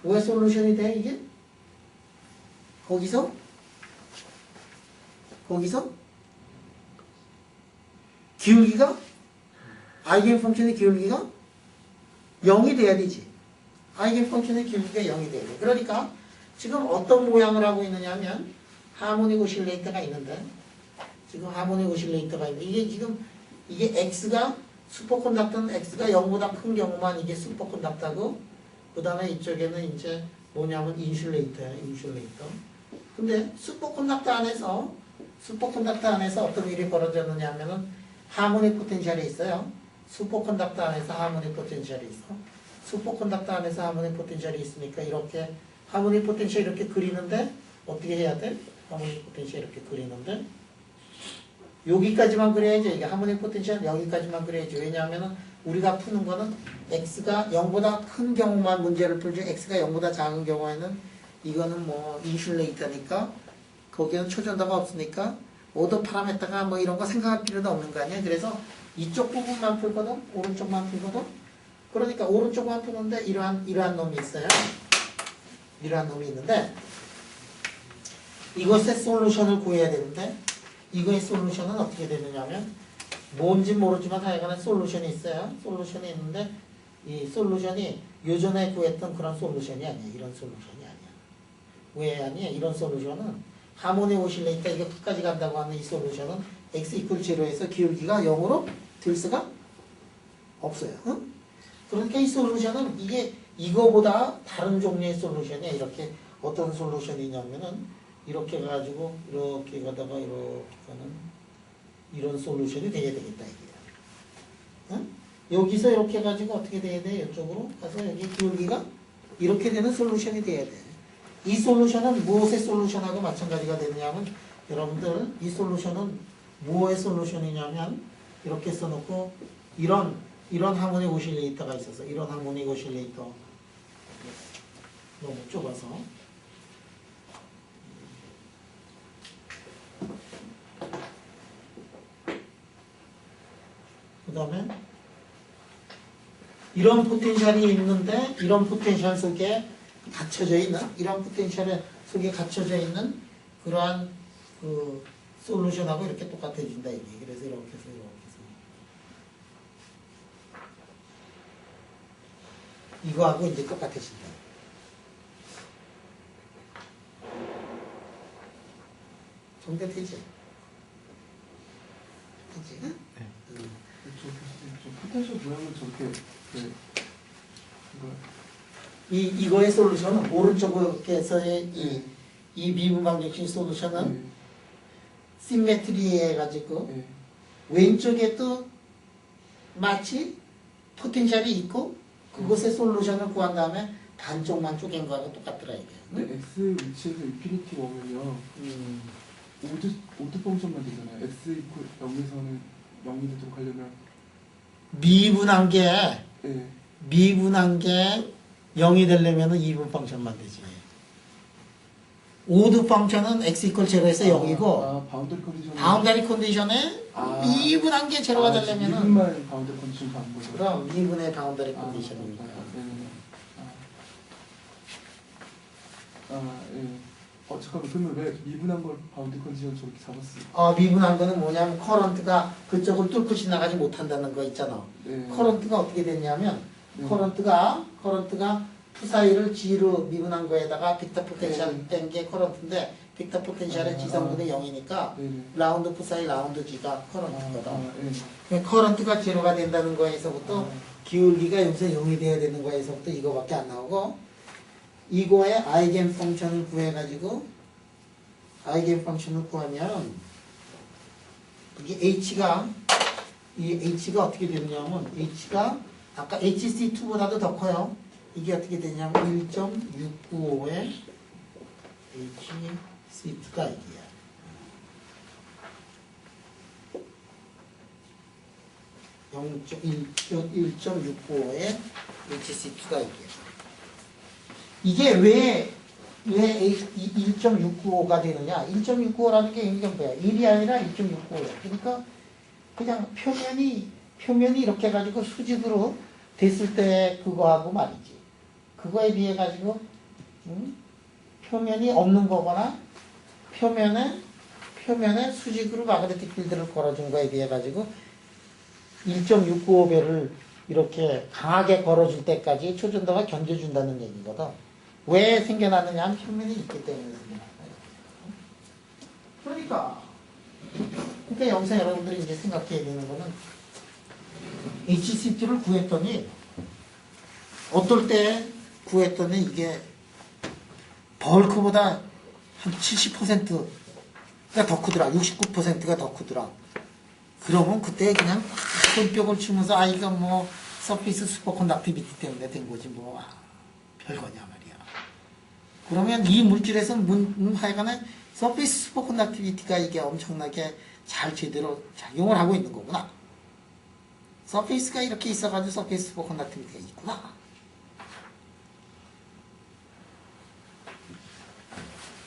왜 솔루션이 돼 이게? 거기서 기울기가 아이겐 펑션의 기울기가 0이 돼야 되지. 아이겐 펑션의 기울기가 0이 돼야 돼. 그러니까 지금 어떤 모양을 하고 있느냐면 하모닉 오실레이터가 있는데 지금 하모닉 오실레이터가 있는데 이게 지금 이게 x가 슈퍼컨덕터는 x가 0보다 큰 경우만 이게 슈퍼컨덕터고 그 다음에 이쪽에는 이제 뭐냐면 인슐레이터야 인슐레이터. 근데 슈퍼컨덕터 안에서 어떤 일이 벌어졌느냐 하면은 하모닉 포텐셜이 있어요. 슈퍼컨덕터 안에서 하모닉 포텐셜이 있어. 슈퍼컨덕터 안에서 하모닉 포텐셜이 있으니까 이렇게 하모닉 포텐셜 이렇게 그리는데 어떻게 해야 돼? 하모닉 포텐셜 이렇게 그리는데 여기까지만 그려야죠. 이게 하모닉 포텐셜 여기까지만 그려야죠. 왜냐하면 우리가 푸는 거는 x가 0보다 큰 경우만 문제를 풀죠. x가 0보다 작은 경우에는 이거는 뭐 인슐레이터니까 거기는 초전도가 없으니까 오더 파라메타가 뭐 이런 거 생각할 필요도 없는 거 아니야. 그래서 이쪽 부분만 풀거든. 오른쪽만 풀거든. 그러니까 오른쪽만 푸는데 이러한 놈이 있어요. 이러한 놈이 있는데 이것의 솔루션을 구해야 되는데 이거의 솔루션은 어떻게 되느냐면 뭔지 모르지만 하여간에 솔루션이 있어요. 솔루션이 있는데 이 솔루션이 요전에 구했던 그런 솔루션이 아니야. 이런 솔루션이 아니야. 왜 아니야? 이런 솔루션은 하모닉 오실레이터 이게 끝까지 간다고 하는 이 솔루션은 x 이퀄 0에서 기울기가 0으로 될 수가 없어요. 응? 그러니까 이 솔루션은 이게 이거보다 다른 종류의 솔루션이야. 이렇게 어떤 솔루션이냐면은 이렇게 가지고 이렇게 가다가 이렇게 가는 이런 솔루션이 돼야 되겠다 이게. 응? 여기서 이렇게 가지고 어떻게 돼야 돼? 이쪽으로 가서 여기 기울기가 이렇게 되는 솔루션이 돼야 돼. 이 솔루션은 무엇의 솔루션하고 마찬가지가 되느냐면 여러분들 이 솔루션은 무엇의 솔루션이냐면 이렇게 써놓고 이런 하모닉 오실레이터가 있어서 이런 하모닉 오실레이터 너무 좁아서 그 다음에 이런 포텐셜이 있는데 이런 포텐셜 속에 갇혀져 있는 그러한 그 솔루션하고 이렇게 똑같아진다 이게. 그래서 이렇게 해서 이거하고 이제 똑같아진다. 정대되지? 되지? 응? 네. 저 포텐셜 모양은 저렇게 이거의 솔루션은 오른쪽에서의 이 미분 방정식 솔루션은 시메트리 해가지고 왼쪽에 또 마치 포텐셜이 있고 그곳의 솔루션을 구한 다음에 반쪽만 쪼갠 거하고 똑같더라 이게. 근데 x 위치에서 인피니티 오면요 오드 펑션만 되잖아요. x 이퀄 0에서는 0이 되도록 하려면 미분한 게 네. 0이 되려면은 2분 펑션만 되지. 오드 펑션은 x 이퀄 0에서 0이고 바운더리 컨디션 바운더리 컨디션에 2분한 게 제로가 되려면은 2분만 바운더리 컨디션 가는 거죠. 그럼 2분의 바운더리 컨디션이니까. 예. 잠깐만, 그러면 왜 미분한 걸 바운드 컨디션 저렇게 잡았어요? 미분한 거는 뭐냐면 커런트가 그쪽을 뚫고 지나가지 못한다는 거 있잖아. 네. 커런트가 어떻게 됐냐면 네. 커런트가 푸사이를 G로 미분한 거에다가 빅터 포텐셜 뺀 게 커런트인데 빅터 포텐셜의 G성분의 0이니까 네네. 라운드 푸사이 라운드 G가 커런트거든. 네. 그러니까 커런트가 제로가 된다는 거에서부터 기울기가 여기서 0이 돼야 되는 거에서부터 이거밖에 안 나오고 이거의 아이겐 펑션을 구해가지고 아이겐 펑션을 구하면 이게 H가 어떻게 되느냐면 H가 아까 HC2보다도 더 커요. 이게 어떻게 되냐면 1.695의 HC2가 이게야. 1.695의 HC2가 이게 왜 1.695가 되느냐? 1.695라는 게 이게 뭐야? 1이 아니라 1.695야. 그러니까 그냥 표면이 이렇게 해가지고 수직으로 됐을 때 그거하고 말이지. 그거에 비해 가지고 표면이 없는 거거나 표면에 수직으로 마그네틱 필드를 걸어준 거에 비해 가지고 1.695배를 이렇게 강하게 걸어줄 때까지 초전도가 견뎌준다는 얘기거든. 왜 생겨나느냐 하면 표면이 있기 때문에 생겨나는 거야. 그러니까 여기서 여러분들이 이제 생각해야 되는 거는 HCT를 구했더니 어떨 때 구했더니 이게 벌크보다 한 70%가 더 크더라. 69%가 더 크더라. 그러면 그때 그냥 손뼉을 치면서 이거 뭐 서피스 슈퍼컨덕티비티 때문에 된 거지 뭐 별거냐 말이야. 그러면 이 물질에서 하여간에 서피스 슈퍼컨덕티비티가 이게 엄청나게 잘 제대로 작용을 하고 있는 거구나. 서페이스가 이렇게 있어가지고 서페이스 슈퍼컨덕티비티가 있구나.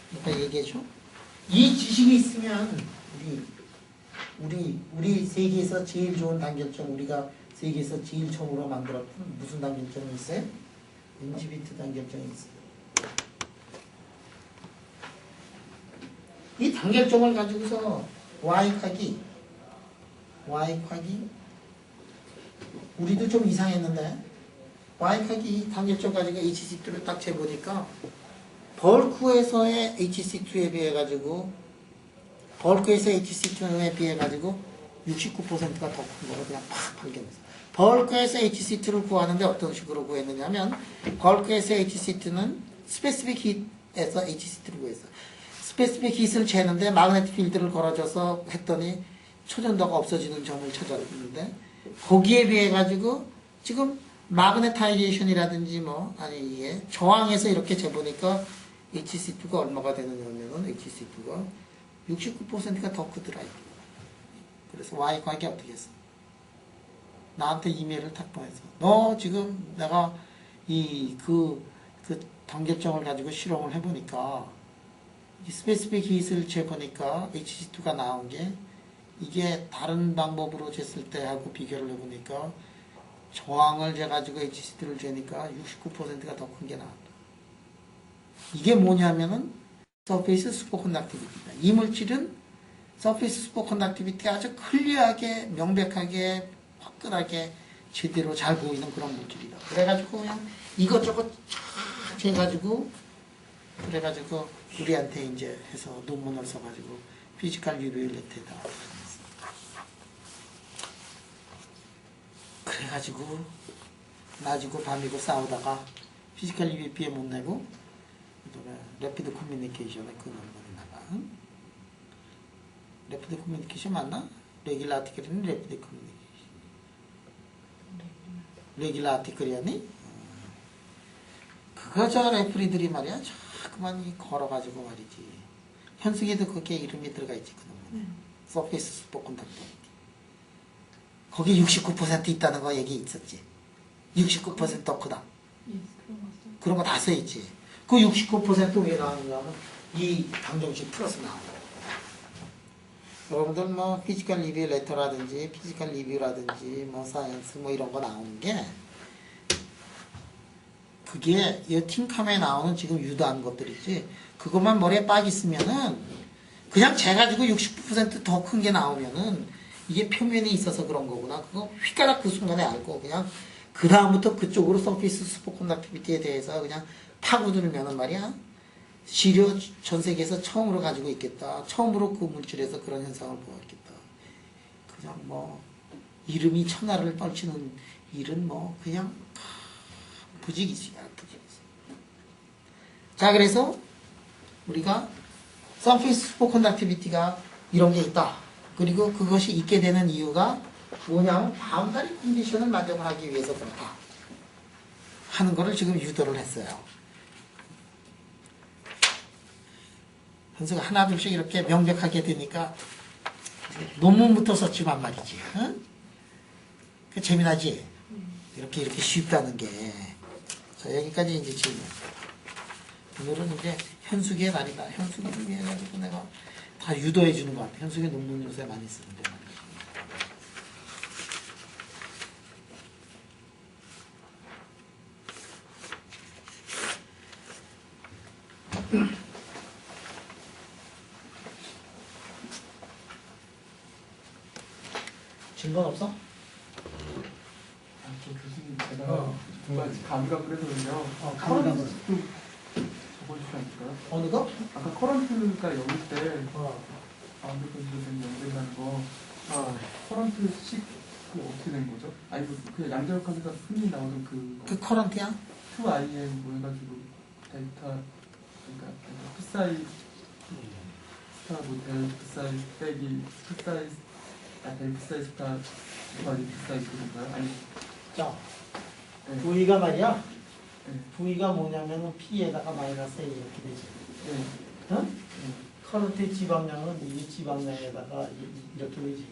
그러니까 얘기해줘. 이 지식이 있으면 우리 세계에서 제일 좋은 단결점, 우리가 세계에서 제일 처음으로 만들었던 무슨 단결점이 있어요? 인지비트 단결점이 있어요. 이 단결점을 가지고서 Y각이 우리도 좀 이상했는데 Y각이 단결점 가지고 HC2를 딱 재보니까 벌크에서의 HC2에 비해 가지고 벌크에서 HC2에 비해 가지고 69%가 더 큰 거를 그냥 팍 발견했어. 벌크에서 HC2를 구하는데 어떤 식으로 구했느냐면 벌크에서 HC2는 스페시픽 힛에서 HC2를 구했어. 스페시픽 힛을 재는데 마그네틱 필드를 걸어줘서 했더니 초전도가 없어지는 점을 찾았는데 거기에 비해 가지고 지금 마그네타이제이션이라든지 이게 저항에서 이렇게 재보니까 HC2가 얼마가 되느냐면은 HC2가 69%가 더 크더라. 그래서 Y각이 어떻게 했어? 나한테 이메일을 탁 보내서 너 지금 내가 그 단결점을 가지고 실험을 해보니까 스페시픽 힛을 재보니까 HC2가 나온 게 이게 다른 방법으로 쟀을 때 하고 비교를 해보니까 저항을 재가지고 HC2를 재니까 69%가 더 큰 게 나왔다. 이게 뭐냐면은 서페이스 슈퍼컨덕티비티다. 이 물질은 서페이스 슈퍼컨덕티비티가 아주 클리어하게 명백하게 화끈하게 제대로 잘 보이는 그런 물질이다. 그래가지고 그냥 이것저것 쫙 해가지고 그래가지고 우리한테 이제 해서 논문을 써가지고 피지컬 리뷰 레터에다 그래가지고 낮이고 밤이고 싸우다가 피지컬 리뷰에 못 내고 래피드 커뮤니케이션에 그 논문이 나가. 래피드 커뮤니케이션 맞나? 레귤러 아티클이니 래피드 커뮤니케이션. 레귤러 아티클이 아니? 그거 저 레프리들이 말이야 자꾸만 걸어가지고 말이지. 현숙이도 거기에 이름이 들어가 있지 그 논문에. 서페이스 슈퍼컨덕티비티. 거기 69% 있다는 거 얘기 있었지. 69% 크다. 예, 그런 거 써요. 그런 거 다 써있지. 그 69% 왜 나오는가 하면 이 방정식 플러스 나오고. 여러분들 피지컬 리뷰 레터라든지 피지컬 리뷰라든지 사이언스 이런 거 나오는 게 그게 이 틴컴에 나오는 지금 유도한 것들 있지. 그것만 머리에 빠졌으면은 그냥 재가지고 60%더 큰 게 나오면은 이게 표면에 있어서 그런 거구나. 그거 휘가락 그 순간에 알고 그냥 그 다음부터 그쪽으로 서피스 스포 컨덕티비티에 대해서 그냥 파고들면은 말이야. 시료 전 세계에서 처음으로 가지고 있겠다. 처음으로 그 물질에서 그런 현상을 보았겠다. 그냥 뭐 이름이 천하를 떨치는 일은 뭐 그냥 부지기수야, 부지기수. 자, 그래서 우리가 서피스 스포 컨덕티비티가 이런 게 있다. 그리고 그것이 있게 되는 이유가 뭐냐면 바운다리 컨디션을 만족하기 위해서 그렇다 하는 거를 지금 유도를 했어요. 현수가 하나 둘씩 이렇게 명백하게 되니까 논문부터 썼지만 말이지. 응? 그 재미나지? 이렇게 쉽다는 게. 자, 여기까지 이제 지금 오늘은 이제 현숙이의 날이다. 현숙이를 위해 가지고 내가 다 유도해 주는 것 같아. 현숙이 논문 요새 많이 쓰는데 말이지. 증거는 없어? 아, 저 교수님 제가 정말 감각을 해서요. 감각을. 좀 적어주시면 안 될까요? 어느 거? 아까 커런트가 0일 때 어. 바운드 컨디션이 0된다는 거 커런트식 그 어떻게 된 거죠? 아니 그 양자역학에서 흔히 나오는 그 커런트야? 2IM 뭐 해가지고 델타 그러니까 P사이 스타 모델 P사이 빼기 P사이 델 P사이 스타 더하기 P사이 그건가요? 아니 자, 네. V가 말이야. 네. V가 뭐냐면은 P에다가 마이너스 A 이렇게 되지. 네. 응? 네. 커런트의 지방량은 이게 지방량에다가 이렇게 되지.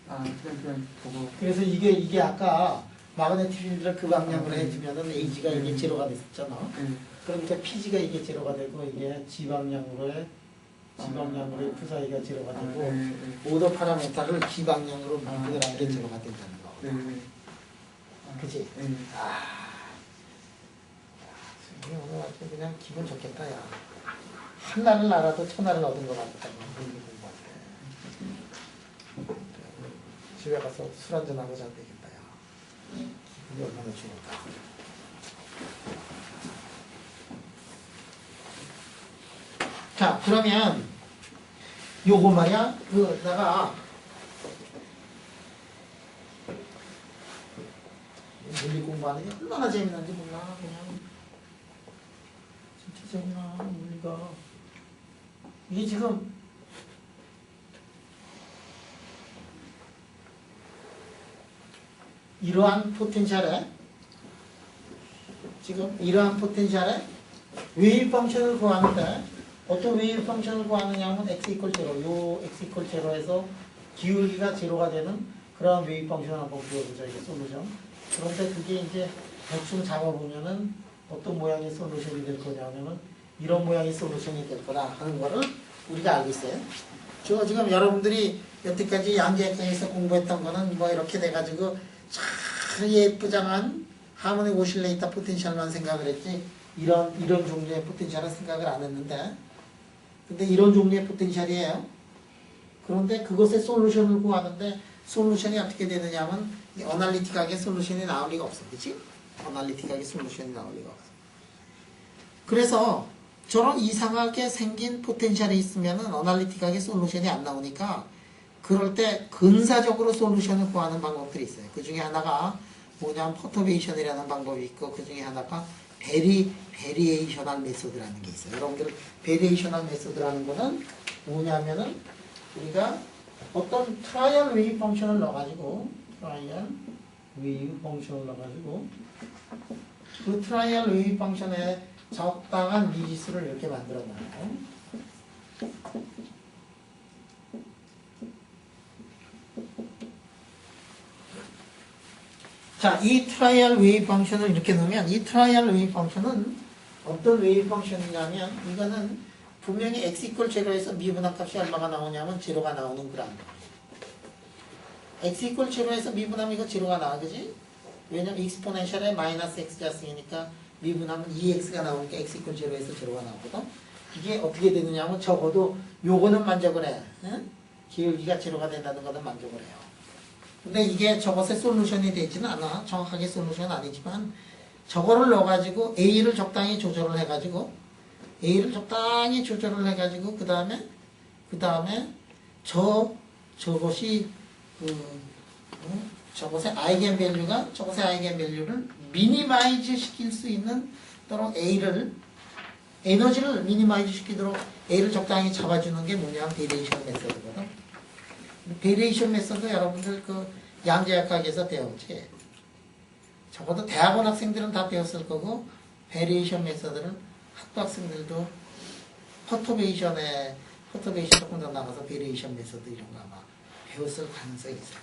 그래서 그냥 저거 그래서 이게 아까 마그네틱 필드를 그 방향으로 해주면은 AG가 이게 제로가 됐었잖아. 네. 그러니까 PG가 이게 제로가 되고 이게 지방량으로의 F사이가 제로가 되고 네. 오더 파라메타를 기방량으로 만들어라는 게 제로가 된다는 거. 네. 그치? 네. 이게 오늘 아주 그냥 기분 좋겠다, 야. 한나를 알아도 천하를 얻은 것 같다. 집에 가서 술 한잔 하고 자면 되겠다, 야. 기분이 얼마나 좋을까. 자, 그러면 요거 말이야. 내가 물리 공부하는 게 얼마나 재미난지 몰라. 그냥 진짜 재미나 물리가. 이게 지금 이러한 포텐셜에 웨이브 펑션을 구하는데 어떤 웨이브 펑션을 구하느냐면 x 이퀄 제로, 요 x 이퀄 제로에서 기울기가 제로가 되는 그런 웨이브 펑션을 한번 구해보자. 이게 솔루션. 그런데 그게 이제 대충 잡아보면은 어떤 모양의 솔루션이 될 거냐면은 이런 모양의 솔루션이 될 거라 하는 거를 우리가 알고 있어요. 지금 여러분들이 여태까지 양자역학에서 공부했던 거는 뭐 이렇게 돼가지고 참 예쁘장한 하모닉 오실레이터 포텐셜만 생각을 했지 이런 종류의 포텐셜은 생각을 안 했는데 근데 이런 종류의 포텐셜이에요. 그런데 그것의 솔루션을 구하는데 솔루션이 어떻게 되느냐 하면 어널리틱하게 솔루션이 나올 리가 없어. 그치? 어널리틱하게 솔루션이 나올 리가 없어. 그래서 저런 이상하게 생긴 포텐셜이 있으면은 어널리틱하게 솔루션이 안 나오니까 그럴 때 근사적으로 솔루션을 구하는 방법들이 있어요. 그 중에 하나가 뭐냐면 퍼터베이션이라는 방법이 있고 그 중에 하나가 베리에이셔널 메소드라는 게 있어요. 여러분들 베리에이셔널 메소드라는 거는 뭐냐면은 우리가 어떤 트라이얼 웨이브 펑션을 넣어가지고 그 트라이얼 웨이브 펑션에 적당한 미지수를 이렇게 만들어 놔요. 자, 이 트라이얼 웨이브 펑션을 이렇게 넣으면 이 트라이얼 웨이브 펑션은 어떤 웨이브 펑션이냐면 이거는 분명히 x 이퀄 제로에서 미분한 값이 얼마가 나오냐면 제로가 나오는 그람. x 이퀄 제로에서 미분하면 이거 제로가 나와, 그지? 왜냐면 익스포넨셜에 마이너스 x자승이니까 미분하면 2x가 나오니까 x 이퀄 0에서 0가 나오거든. 이게 어떻게 되느냐면 적어도 요거는 만족을 해. 응? 기울기가 0가 된다는 거는 만족을 해요. 근데 이게 저것의 솔루션이 되지는 않아. 정확하게 솔루션은 아니지만 저거를 넣어가지고 A를 적당히 조절을 해가지고 그 다음에 저것이 저것의 아이겐밸류를 미니마이즈 시킬 수 있는 또는 에너지를 미니마이즈 시키도록 A를 적당히 잡아주는 게 뭐냐면 베리에이션 메서드거든. 베리에이션 메서드 여러분들 그 양자역학에서 배웠지. 적어도 대학원 학생들은 다 배웠을 거고 베리에이션 메서드는 학부 학생들도 퍼터베이션 조금 더 나가서 베리에이션 메서드 이런 거 아마 배웠을 가능성이 있어요.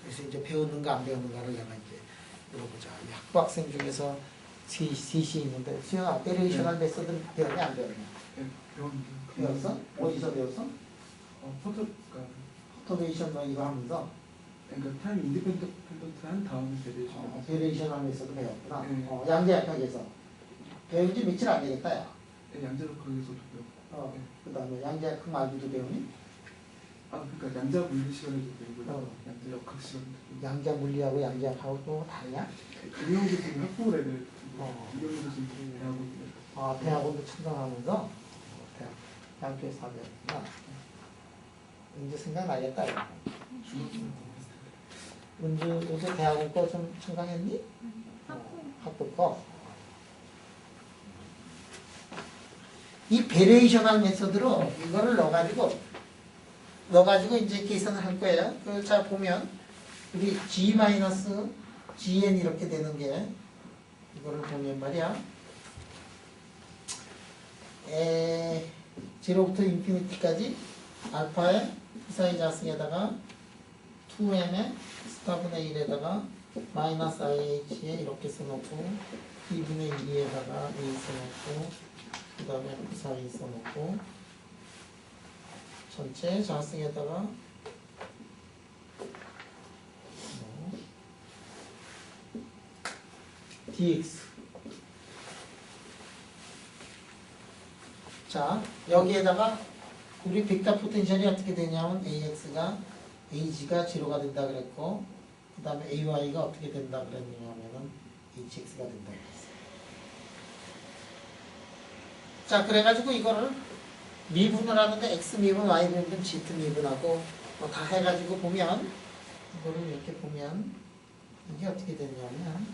그래서 이제 배웠는가 안 배웠는가를 내가 이제 물어보자. 이 학부 학생 중에서 셋이 있는데 수영아 베리에이션al 메서드 배웠냐 안 배웠냐? 네, 배웠는데. 배웠어? 어디서 배웠어? 퍼터베이션 뭐 이거 하면서 그러니까 타임 인디펜던트 한 다음에 베리에이션. 베리에이션al 메서드 배웠구나. 네. 양자역학에서 배운 지 며칠 안 되겠다 야. 네, 양자역학에서도 배웠고. 네. 그 다음에 양자역학 말고도 배우니? 그러니까 양자 물리 시간에도 배우고 양자역학 시간에도 배우고. 양자 물리하고 양자역학하고 또 다르냐? 이용 교수님 학부 애들 이용 어. 교수님 대학원 대학원도 참가하면서 양쪽에서 다 배웠구나. 이제 생각나겠다. 야. 은주 요새 대학원 거 좀 참가했니? 학부 거. 이 베리에이셔널 메소드로 이거를 넣어가지고 이제 계산을 할 거예요. 그 자 보면 우리 g-gn 이렇게 되는 게 이거를 보면 말이야. 0부터 인피니티까지 알파의 사이 자승에다가 2m의 스타분의 1에다가 마이너스 ih에 이렇게 써놓고 2분의 2에다가 a 써놓고 그 다음에 사이 써놓고 전체 자승에다가 dx 자 여기에다가 우리 벡터 포텐셜이 어떻게 되냐면 AX가 AG가 0가 된다 그랬고 그 다음에 AY가 어떻게 된다 그랬냐면은 HX가 된다 그랬어요. 자 그래가지고 이거를 미분을 하는데 X 미분, Y 미분, Z 미분하고 뭐 다 해가지고 보면 이거를 이렇게 보면 이게 어떻게 되냐면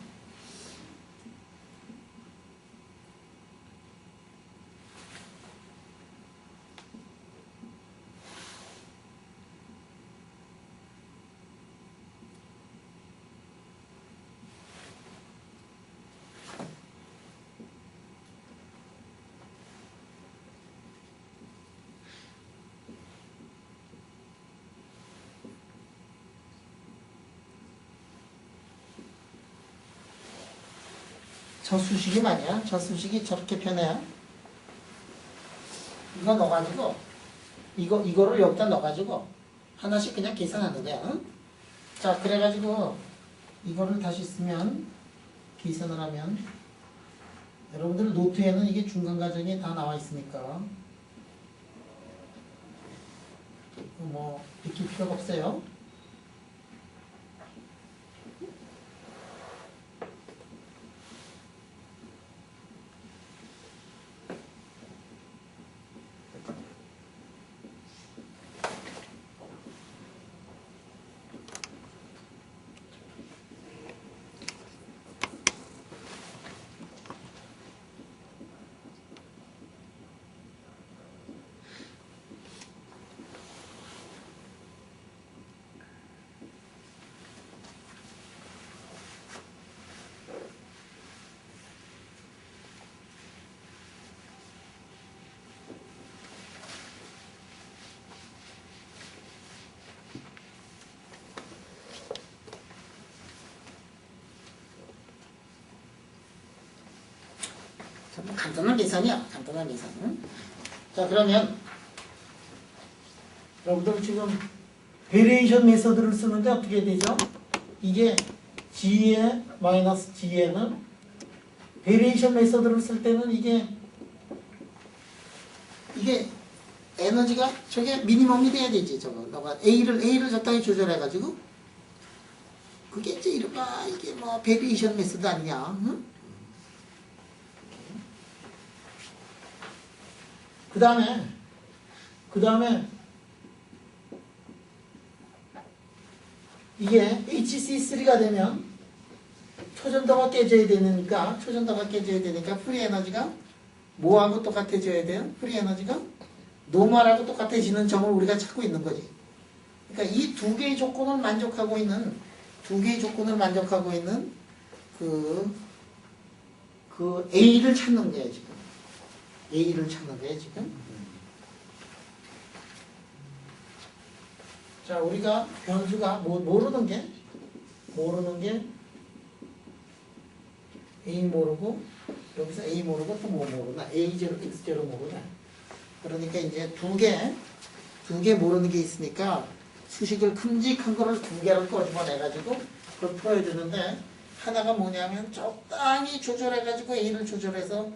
저 수식이 말이야. 저 수식이 저렇게 편해요. 이거 넣어가지고 이거를 여기다 넣어가지고 하나씩 그냥 계산하는 거야. 응? 자 그래가지고 이거를 다시 쓰면 계산을 하면 여러분들 노트에는 이게 중간 과정이 다 나와 있으니까 뭐 익힐 필요가 없어요. 간단한 계산이야. 간단한 계산. 응? 자 그러면 여러분들 지금 베리에이션 메소드를 쓰는데 어떻게 되죠? 이게 G에 마이너스 G에는 베리에이션 메소드를 쓸 때는 이게 에너지가 저게 미니멈이 돼야 되지. 저거 너가 A를 적당히 조절해 가지고 그게 이제 이른바 이게 뭐 베리에이션 메소드 아니냐. 응? 그 다음에 이게 HC3가 되면 초전도가 깨져야 되니까 프리 에너지가 뭐하고 똑같아져야 돼요? 프리 에너지가 노멀하고 똑같아지는 점을 우리가 찾고 있는 거지. 그러니까 이 두 개의 조건을 만족하고 있는 그 A를 찾는 거야 지금. A를 찾는 거야 지금. 자, 우리가 변수가 모르는 게 A 모르고 여기서 A 모르고 또 뭐 모르나 A0, X0 모르나. 그러니까 이제 두 개 모르는 게 있으니까 수식을 큼직한 거를 두 개를 꺼집어내 가지고 그걸 풀어야 되는데 하나가 뭐냐면 적당히 조절해 가지고 A를 조절해서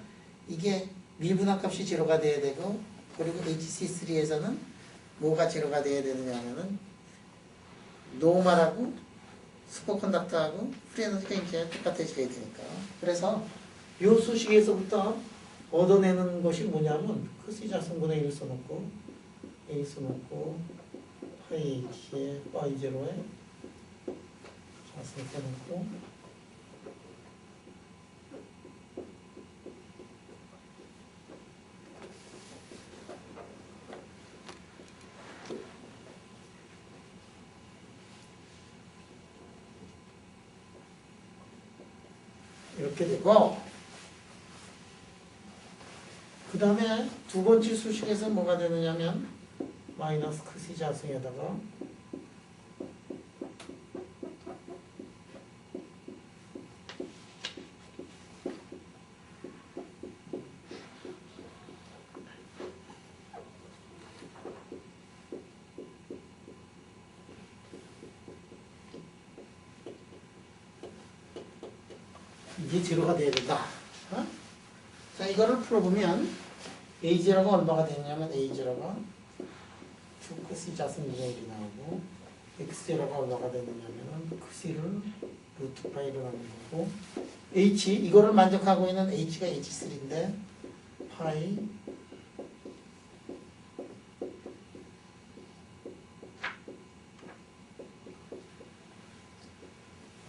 이게 미분한 값이 제로가 돼야 되고 그리고 HC3에서는 뭐가 제로가 돼야 되느냐 하면은 노멀하고 슈퍼컨덕터하고 프리에너지가 이제 똑같아져야 되니까. 그래서 요 수식에서부터 얻어내는 것이 뭐냐면 크시 자승분의 1 써놓고 A 써놓고 파이 H에 파이 제로에 자승 써놓고 이렇게 되고 그 다음에 두 번째 수식에서 뭐가 되느냐면 마이너스 크시 자승에다가 이게 제로가 돼야 된다. 어? 자, 이거를 풀어보면 A0가 얼마가 되냐면 A0가 2크시 자승 2가 1이 나오고 X0가 얼마가 되느냐면 크시를 루트 파이를 하는 거고 H, 이거를 만족하고 있는 H가 H3인데 파이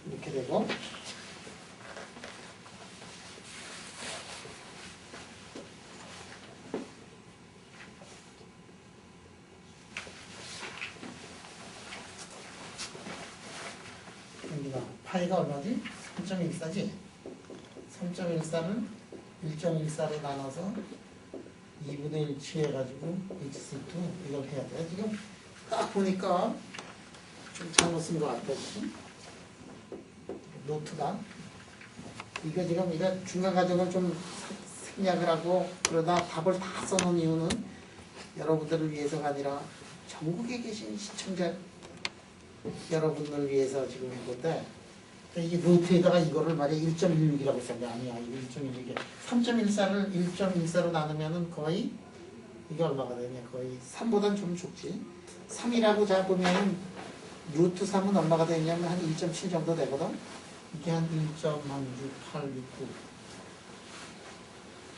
이렇게 되고 파이가 얼마지? 3.14지? 3.14를 1.14로 나눠서 2분의 1 취해가지고 HC2 이걸 해야 돼. 지금 딱 보니까 좀 잘못 쓴 것 같아. 지금. 노트가. 이거 지금 이거 중간 과정을 좀 생략을 하고 그러다 답을 다 써놓은 이유는 여러분들을 위해서가 아니라 전국에 계신 시청자 여러분을 위해서 지금 한 건데 이게 노트에다가 이거를 말이야 1.16이라고 쓴 게 아니야. 1.16이 3.14를 1.14로 나누면은 거의 이게 얼마가 되냐? 거의 3보단 좀 적지. 3이라고 잡으면 루트 3은 얼마가 되냐면 한 1.7 정도 되거든. 이게 한 1.6, 8, 6, 9,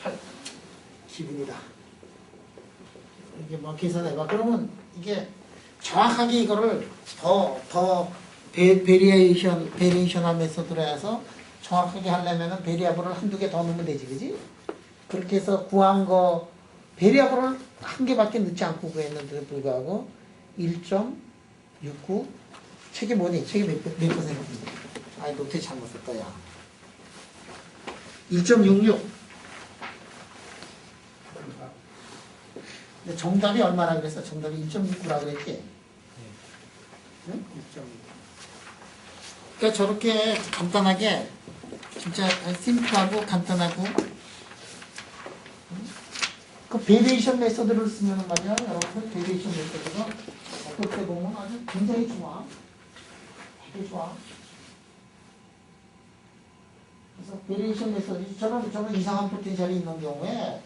8 기분이다. 이게 뭐 계산해봐. 그러면 이게 정확하게 이거를 더 베리에이션한 메소드로 해서 정확하게 하려면은 베리어블을 한두 개 더 넣으면 되지, 그지? 그렇게 해서 구한 거, 베리어블을 한 개밖에 넣지 않고 구했는데도 불구하고 1.69, 책이 뭐니? 책이 몇 퍼센트인지. 아이, 노트에 잘못 썼다, 야. 1.66. 근데 정답이 얼마나 그랬어? 정답이 1.69라 그랬지? 응? 1.6. 그러니까 저렇게 간단하게 진짜 심플하고 간단하고 그 베리에이션 메소드를 쓰면 말이야 여러분들 베리에이션 메소드가 어떻게 보면 아주 굉장히 좋아 되게 좋아 그래서 베리에이션 메소드 저는 이상한 포텐셜이 있는 경우에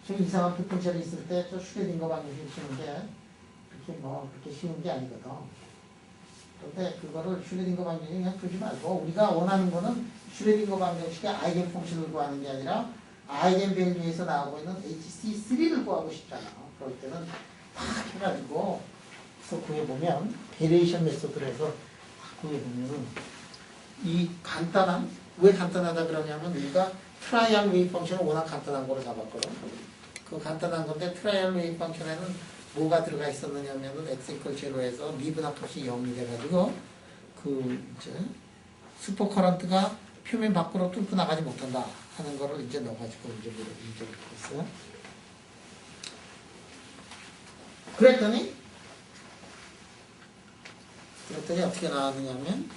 저 이상한 포텐셜이 있을 때 저 슈레딩거 방정식을 쓰는 게 그렇게 쉬운 게 아니거든. 그런데 그거를 슈레딩거 방정식 그냥 풀지 말고 우리가 원하는 거는 슈레딩거 방정식의 아이겐 펑션을 구하는 게 아니라 아이겐 밸류에서 나오고 있는 HC3를 구하고 싶잖아. 그럴 때는 다 해가지고 그래서 구해보면 베리에이션 메소드로 해서 구해보면은 이 간단한 왜 간단하다 그러냐면 우리가 트라이얼 웨이브 펑션을 워낙 간단한 거로 잡았거든. 그 간단한 건데 트라이얼 웨이브 펑션에는 뭐가 들어가 있었느냐면은 x 이퀄 제로에서 리브나 값이 0이 돼가지고 그 이제 슈퍼 커런트가 표면 밖으로 뚫고 나가지 못한다 하는 거를 이제 넣어가지고 이제 했어요. 그랬더니 어떻게 나왔느냐면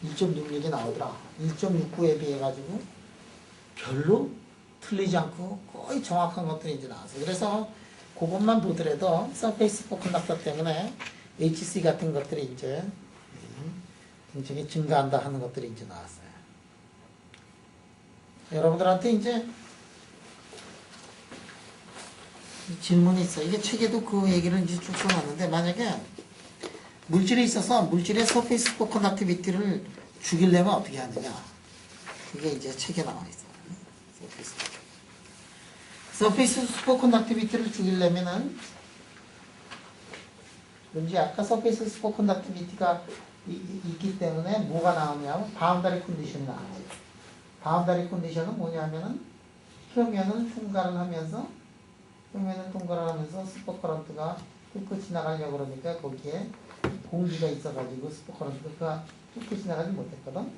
1.66이 나오더라. 1.69에 비해 가지고 별로 틀리지 않고 거의 정확한 것들이 이제 나왔어요. 그래서 그것만 보더라도 서페이스 포컨덕터 때문에 HC 같은 것들이 이제 굉장히 증가한다 하는 것들이 이제 나왔어요. 여러분들한테 이제 질문이 있어요. 이게 책에도 그 얘기를 이제 쭉 써놨는데 만약에 물질에 있어서 물질의 서페이스 포컨덕티비티를 죽이려면 어떻게 하느냐. 그게 이제 책에 나와 있어요. 서페이스 슈퍼컨덕티비티를 죽이려면은 왠지 아까 서페이스 슈퍼컨덕티비티가 있기 때문에 뭐가 나오냐면 바운다리 컨디션이 나왔지. 바운다리 컨디션은 뭐냐면은 표면을 통과를 하면서 슈퍼커런트가 뚫고 지나가려고 그러니까 거기에 공기가 있어가지고 슈퍼커런트가 뚫고 지나가지 못했거든.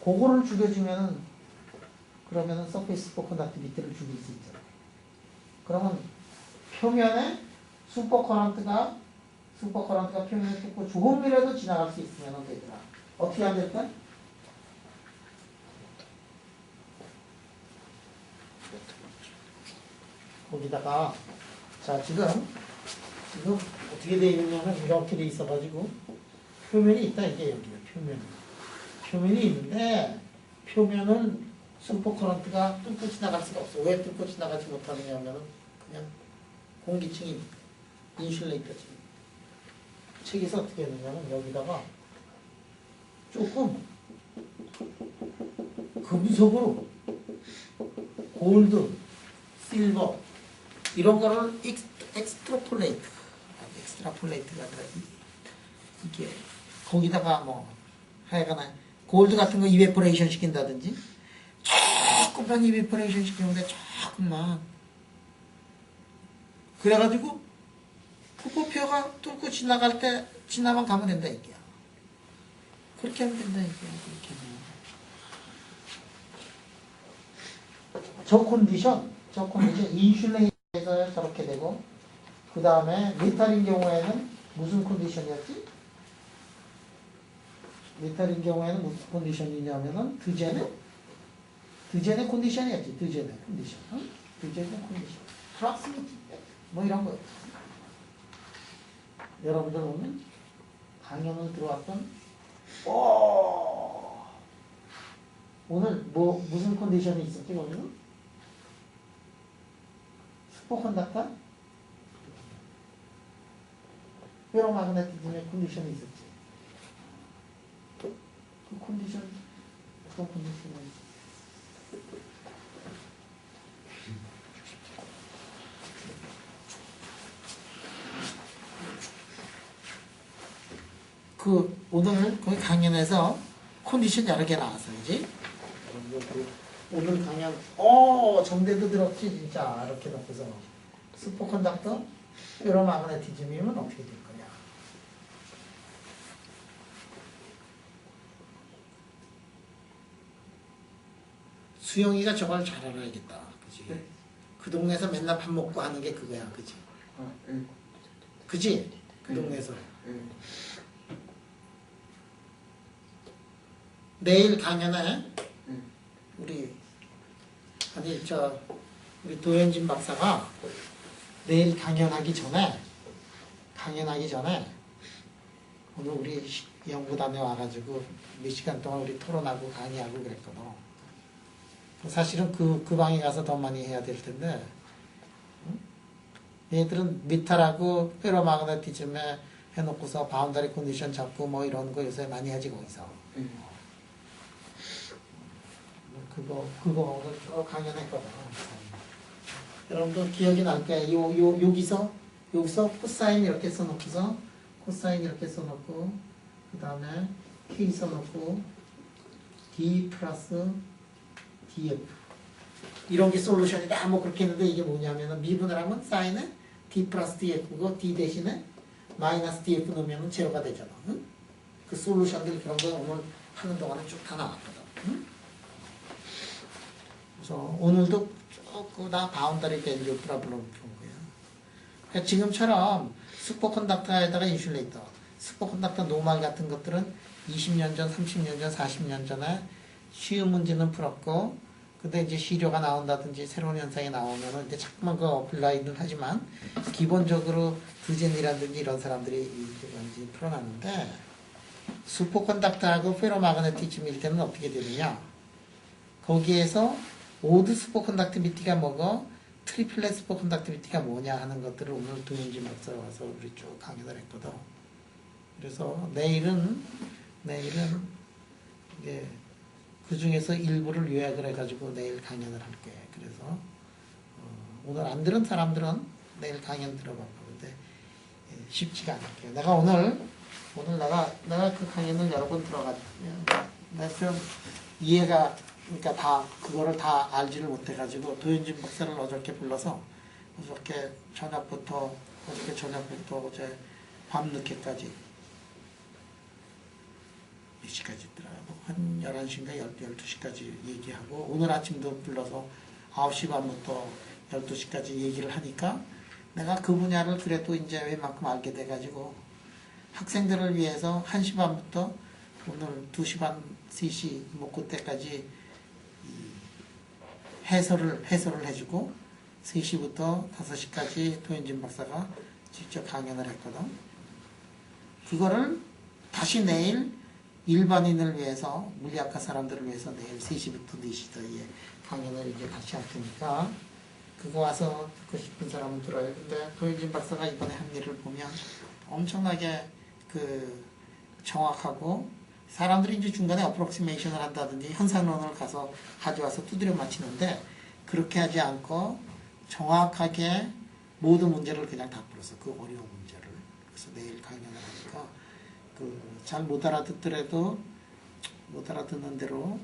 그거를 죽여주면은 그러면은 서페이스 슈퍼컨덕티비티를 죽일 수 있잖아. 그러면 표면에 슈퍼커런트가 표면에 뚫고 조금이라도 지나갈 수 있으면 되더라. 어떻게 하면 될까? 거기다가 자 지금 어떻게 되어 있느냐면 이렇게 되어 있어가지고 표면이 있다 이게 여기요. 표면이 있는데 표면은 슈퍼커런트가 뚫고 지나갈 수가 없어. 왜 뚫고 지나가지 못하느냐 하면은 그냥 공기층이 인슐레이터지. 책에서 어떻게 했느냐면 여기다가 조금 금속으로 골드, 실버 이런 거를 엑스트라폴레이트가 이게 거기다가 뭐 하여간에 골드 같은 거 이베포레이션 시킨다든지 조금만 이베포레이션 시키는데 조금만 그래가지고 부표가 뚫고 지나갈 때 지나만 가면 된다 이게야. 그렇게 하면 된다 이게야. 그렇게 하면 저 컨디션 인슐레이터에서 저렇게 되고 그 다음에 메탈인 경우에는 무슨 컨디션이었지? 메탈인 경우에는 무슨 컨디션이냐면은 드제네 컨디션이었지. 드제네 컨디션. 프락시미티 뭐 이런 거. 여러분들 보면 강연을 들어왔던 오늘 뭐 무슨 컨디션이 있었지 거기는? 슈퍼컨덕터? 페로마그네티즘의 컨디션이 있었지. 그 컨디션 어떤 컨디션이 오늘 그 강연에서 컨디션 여러 개 나왔어요, 그지? 오늘 강연, 정대도 들었지, 진짜. 이렇게 놓고서. 슈퍼컨덕터, 페로마그네티즘이면 어떻게 될 거냐. 수영이가 저걸 잘 알아야겠다, 그지? 네. 그 동네에서 맨날 밥 먹고 하는 게 그거야, 그지? 그지? 그 동네에서. 내일 강연에 우리 도현진 박사가 내일 강연하기 전에 오늘 우리 연구단에 와가지고 몇 시간 동안 우리 토론하고 강의하고 그랬거든. 사실은 그 방에 가서 더 많이 해야 될 텐데, 응? 얘들은 미탈하고 페로마그네티즘에 해놓고서 바운더리 컨디션 잡고 뭐 이런 거 요새 많이 하지 거기서. 그거 오늘 쭉 강연했거든. 여러분도 기억이 날 거예요. 여기서 코사인 이렇게 써놓고서 코사인 이렇게 써놓고 그 다음에 K 써놓고 D 플러스 DF 이런 게 솔루션이다 뭐 그렇게 했는데 이게 뭐냐면은 미분을 하면 사인에 D 플러스 DF고 D 대신에 마이너스 DF 넣으면 제로가 되잖아. 응? 그 솔루션들 그런 거 오늘 하는 동안에 쭉 다 나왔거든. 응? 그래서 오늘도 쭉 다 바운더리 밸류 프로블럼 푼 거야. 그러니까 지금처럼 슈퍼컨덕터에다가 인슐레이터, 슈퍼컨덕터 노말 같은 것들은 20년 전, 30년 전, 40년 전에 쉬운 문제는 풀었고, 근데 이제 시료가 나온다든지 새로운 현상이 나오면은 이제 자꾸만 그 어플라이는 하지만 기본적으로 드젠이라든지 이런 사람들이 이제 풀어놨는데 슈퍼컨덕터하고 페로마그네티즘일 때는 어떻게 되느냐? 거기에서 오드 슈퍼컨덕티비티가 뭐고 트리플렛 슈퍼컨덕티비티가 뭐냐 하는 것들을 오늘 도윤진 박사가 와서 우리 쭉 강연을 했거든. 그래서 내일은 이게 그 중에서 일부를 요약을 해가지고 내일 강연을 할게. 그래서 오늘 안 들은 사람들은 내일 강연 들어봐봐. 근데 쉽지가 않을게요. 내가 오늘 내가 그 강연을 여러 번 들어가지고 내가 좀 이해가 그러니까 다 그거를 다 알지를 못해가지고 도윤진 박사를 어저께 불러서 어저께 저녁부터 어제 밤늦게까지 몇 시까지 있더라? 한 11시인가 12시까지 얘기하고 오늘 아침도 불러서 9시 반부터 12시까지 얘기를 하니까 내가 그 분야를 그래도 이제 웬만큼 알게 돼가지고 학생들을 위해서 1시 반부터 오늘 2시 반, 3시 뭐 그때까지 해설을 해주고 3시부터 5시까지 도윤진 박사가 직접 강연을 했거든. 그거를 다시 내일 일반인을 위해서 물리학과 사람들을 위해서 내일 3시부터 4시 사이에 강연을 이제 다시 할 테니까 그거 와서 듣고 싶은 사람은 들어요. 근데 도윤진 박사가 이번에 한 일을 보면 엄청나게 그 정확하고 사람들이 이제 중간에 어프록시메이션을 한다든지 현상론을 가져와서 두드려 맞히는데 그렇게 하지 않고 정확하게 모든 문제를 그냥 다 풀어서 그 어려운 문제를 그래서 내일 강연을 하니까 그 잘 못 알아듣더라도 못 알아듣는 대로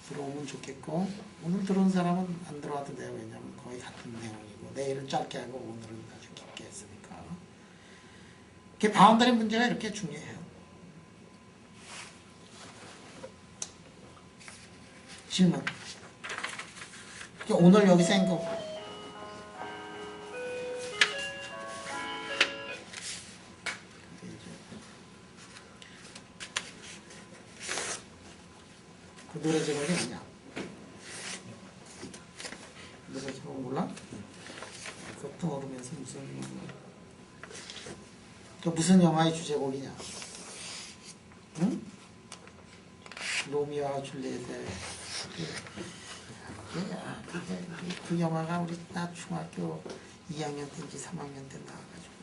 들어오면 좋겠고 오늘 들어온 사람은 안 들어와도 돼요. 왜냐면 거의 같은 내용이고 내일은 짧게 하고 오늘은 아주 깊게 했으니까 이렇게 바운더리 문제가 이렇게 중요해요. 질문. 오늘 여기서 한 거. 그 노래 제목이 뭐냐? 노래 제목 몰라? 그것도 모르면서 무슨 영화의 주제곡이냐? 응? 로미오와 줄리엣의 그 영화가 나 중학교 2학년 때인지 3학년 때 나와가지고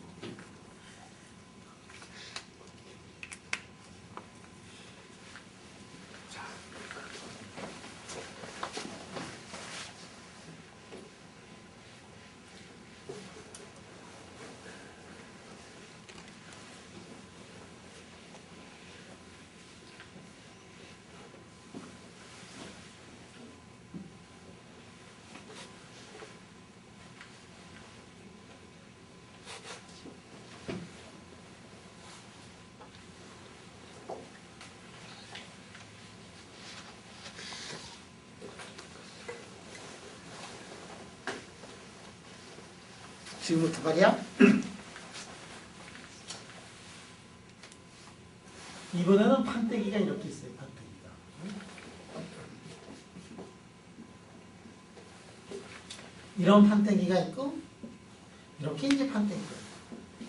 지금부터 말이야. 이번에는 판때기가 이렇게 있어요. 판때기가. 이런 판때기가 있고 이렇게 이제 판때기가 있고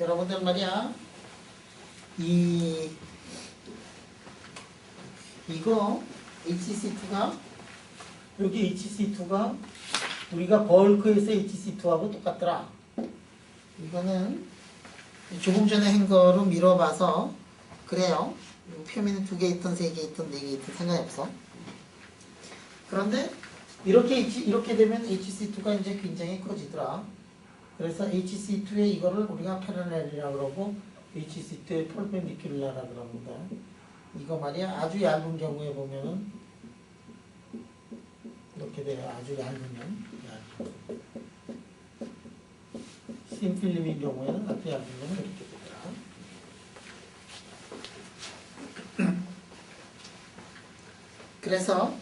여러분들 말이야 이거 HC2가 여기 HC2가 우리가 벌크에서 HC2하고 똑같더라. 이거는 조금 전에 한 거로 밀어봐서 그래요. 표면에 2개 있든 3개 있든 4개 있든 상관이 없어. 그런데 이렇게 되면 HC2가 이제 굉장히 커지더라. 그래서 HC2에 이거를 우리가 패러렐이라고 그러고 HC2에 펄펜디큘라라고 그럽니다. 이거 말이야 아주 얇은 경우에 보면은 이렇게 돼요. 아주 얇으면 심필름인 경우에는 아주 얇으면 이렇게 되더라. 그래서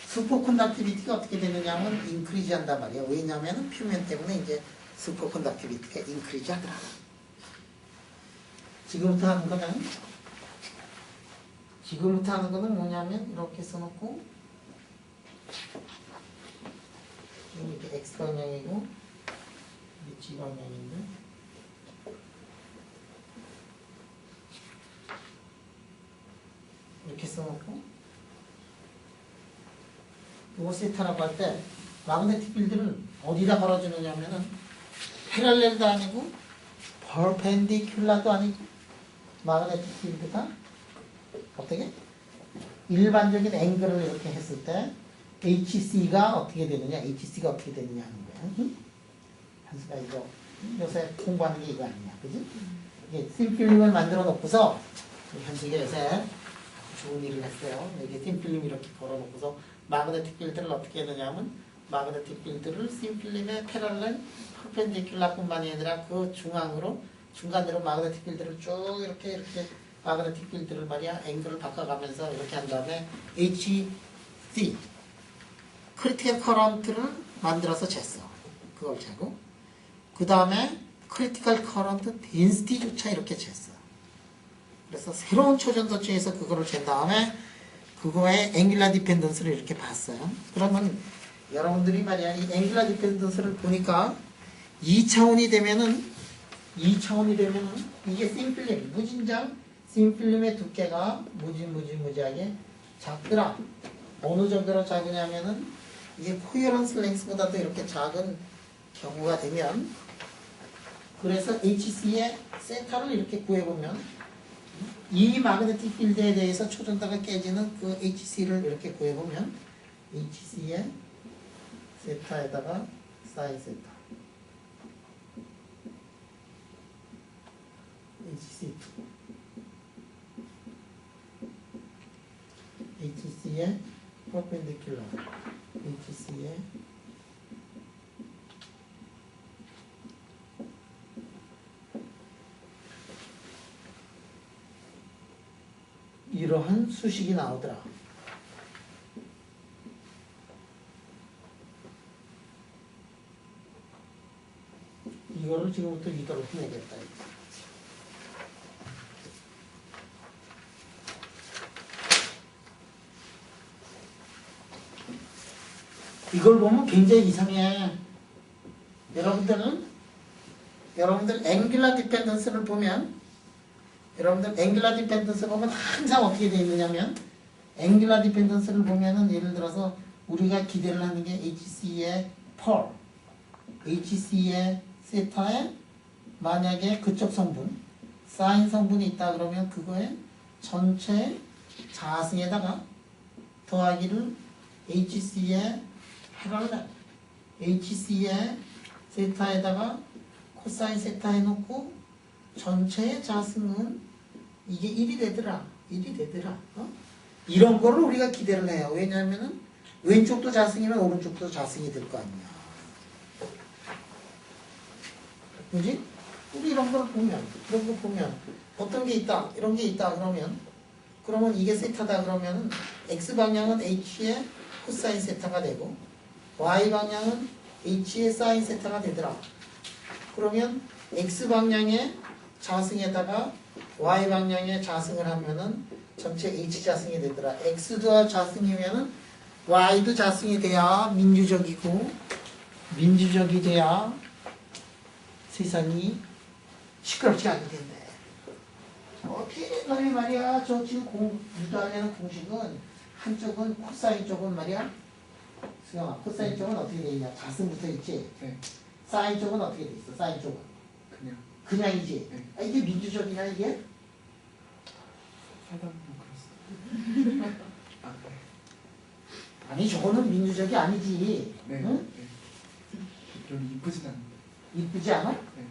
슈퍼컨덕티비티가 어떻게 되느냐면 인크리즈 한단 말이야. 왜냐하면 표면 때문에 이제 슈퍼컨덕티비티가 인크리즈 하더라. 지금부터 하는 거는 뭐냐면 이렇게 써놓고 이렇게 X 방향이고 이게 G 방향인데 이렇게 써놓고 이거 세타라고 할 때 마그네틱 필드를 어디다 걸어주느냐면은 패럴렐도 아니고 퍼펜디큘라도 아니고 마그네틱 필드가 어떻게? 일반적인 앵글을 이렇게 했을 때 HC가 어떻게 되느냐 하는 거야. 한수가 이거 요새 공부하는 게 이거 아니냐, 그지? 이게 심필름을 만들어 놓고서 현수가 요새 좋은 일을 했어요. 여기 심필름 이렇게 걸어 놓고서 마그네틱 필드를 어떻게 했느냐 하면 마그네틱 필드를 심필름의 패럴렐 퍼펜디큘라뿐만이 아니라 그 중간으로 마그네틱 필드를 쭉 이렇게 마그네틱 필드를 말이야 앵글을 바꿔가면서 이렇게 한 다음에 HC 크리티컬 커런트를 만들어서 쟀어. 그걸 재고 그 다음에 크리티컬 커런트 덴시티조차 이렇게 쟀어. 그래서 새로운 초전도체에서 그거를 잰 다음에 그거의 앵귤라 디펜던스를 이렇게 봤어요. 그러면 여러분들이 말이야 이 앵귤라 디펜던스를 보니까 2차원이 되면은 이게 심필름 무진장 심필름의 두께가 무지하게 작더라. 어느 정도로 작으냐면은 이게 코헤런스 랭스보다도 이렇게 작은 경우가 되면 그래서 HC의 세타를 이렇게 구해보면 이 마그네틱 필드에 대해서 초전도가 깨지는 그 HC를 이렇게 구해보면 HC의 세타에다가 사인 세타 HC2 HC의 퍼펜디큘러 HC의 이러한 수식이 나오더라. 이거를 지금부터 이대로 해내겠다. 이걸 보면 굉장히 이상해. 여러분들 앵귤라 디펜던스를 보면 항상 어떻게 되어 있느냐면 앵귤라 디펜던스를 보면은 예를 들어서 우리가 기대를 하는 게 HC의 펄, HC의 세타에 만약에 그쪽 성분, 사인 성분이 있다 그러면 그거에 전체 자승에다가 더하기를 HC의 패럴렐 HC의 세타에다가 코사인 세타 해놓고 전체의 자승은 이게 1이 되더라. 이런 거를 우리가 기대를 해요. 왜냐하면은 왼쪽도 자승이면 오른쪽도 자승이 될 거 아니야. 그지? 우리 이런 거 보면 어떤 게 있다, 이런 게 있다 그러면 이게 세타다 그러면은 X방향은 H의 코사인 세타가 되고 Y방향은 H의 사인 세타가 되더라. 그러면 X방향의 자승에다가 Y방향의 자승을 하면은 전체 H자승이 되더라. X도 자승이면은 Y도 자승이 돼야 민주적이 돼야 세상이 시끄럽지 않을 텐데. 어떻게 너희 말이야 저 지금 유도하려는 공식은 한쪽은 코사인 쪽은 말이야 수영아 코사인 쪽은 어떻게 돼 있냐 자승 붙어 있지. 네. 사인 쪽은 어떻게 돼 있어? 사인 쪽은 그냥 그냥이지. 네. 아, 이게 민주적이냐 이게? 살다 보면 그렇습니다. 아, 네. 아니 저거는 민주적이 아니지. 네. 응? 네. 별로 이쁘진 않은데. 이쁘지 않아? 네.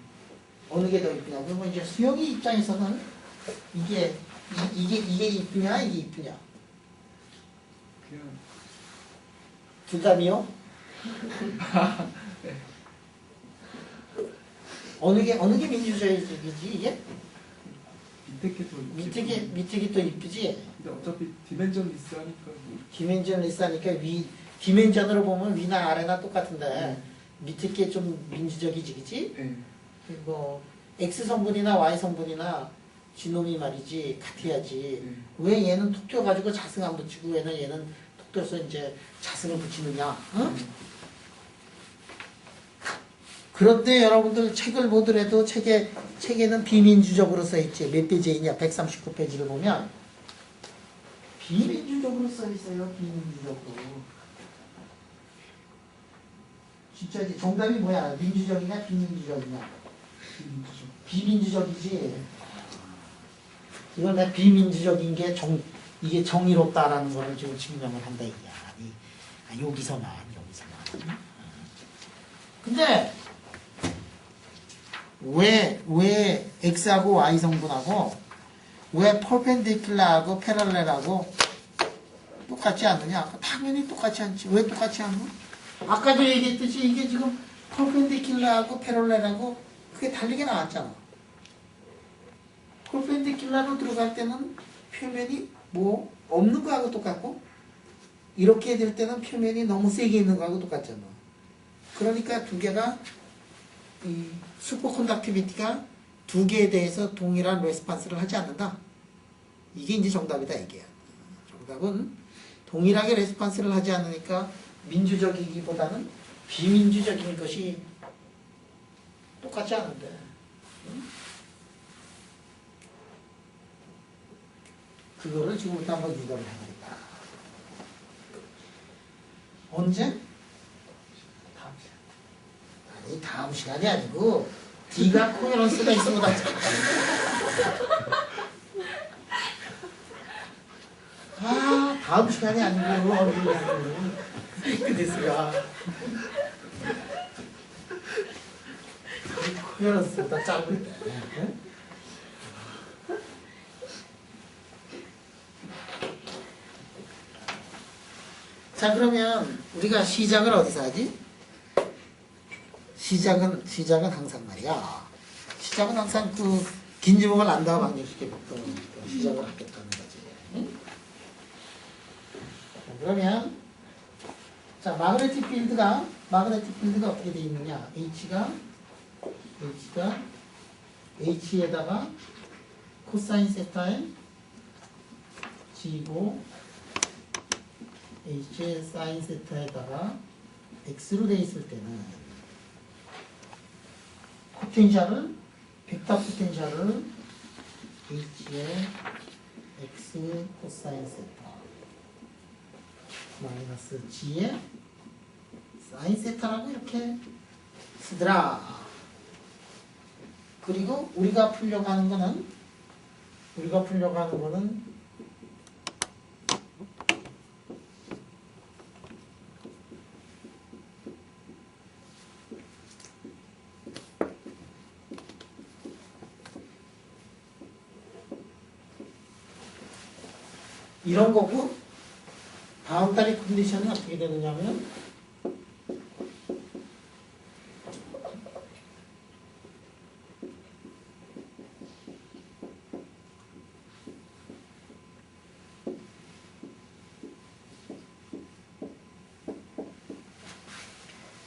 어느 게 더 이쁘냐? 그러면 이제 수영이 입장에서는 이게 이게 이쁘냐 이게 이쁘냐? 그냥 둘 다 미워? 네. 어느 게 민주적이지 이게? 밑에 게더 밑에 게 또 이쁘지? 근데 어차피 디멘전 리스 하니까 뭐 디멘전 리스하니까 디멘전으로 보면 위나 아래나 똑같은데 밑에 게 좀 민주적이지, 그치? 네. 뭐 X 성분이나 Y 성분이나 지놈이 말이지 같아야지. 네. 왜 얘는 톡 튀어가지고 자승 안 붙이고 얘는 톡 튀어서 이제 자승을 붙이느냐? 응? 그런데 여러분들 책을 보더라도 책에는 비민주적으로 써있지. 몇 페이지냐? 139페이지를 보면 비민주적으로 써있어요. 비민주적으로. 진짜 이제 정답이 뭐야? 민주적이냐 비민주적이냐? 민주적. 비민주적이지. 이걸 내가 비민주적인 게 이게 정의롭다라는 거를 지금 증명을 한다 이게 아니 여기서만. 근데 왜 X하고 Y 성분하고 왜 퍼펜디큘라하고 패럴렐하고 똑같지 않느냐? 당연히 똑같지 않지. 왜 똑같지 않노? 아까도 얘기했듯이 이게 지금 퍼펜디큘라하고 패럴렐하고 그게 다르게 나왔잖아. 퍼펜디큘라로 들어갈 때는 표면이 뭐 없는 거하고 똑같고 이렇게 될 때는 표면이 너무 세게 있는 거하고 똑같잖아. 그러니까 두 개가 이 슈퍼컨덕티비티가 두 개에 대해서 동일한 레스판스를 하지 않는다. 이게 이제 정답이다 이게. 정답은 동일하게 레스판스를 하지 않으니까 민주적이기보다는 비민주적인 것이 똑같지 않은데. 그거를 지금부터 한번 유도를 해보겠다. 언제? 아니 다음 시간이 아니고 D가 코헤런스가 있으면 아 다음 시간이 아니고 그랬어요. 코헤런스보다 짧을 때. 자 그러면 우리가 시작을 어디서 하지? 시작은 항상 말이야. 시작은 항상 그 긴 지목을 안 다음 방정식에부터 시작을 하겠다는 거지. 응? 자, 그러면 자 마그네틱 필드가 어떻게 돼 있느냐? H에다가 코사인 세타에 G고 H의 사인 세타에다가 X로 돼 있을 때는 벡터 포텐셜을 H의 X 코사인 세타 마이너스 G의 사인 세타라고 이렇게 쓰더라. 그리고 우리가 풀려고 하는 거는 이런 거고, 바운다리 컨디션은 어떻게 되느냐면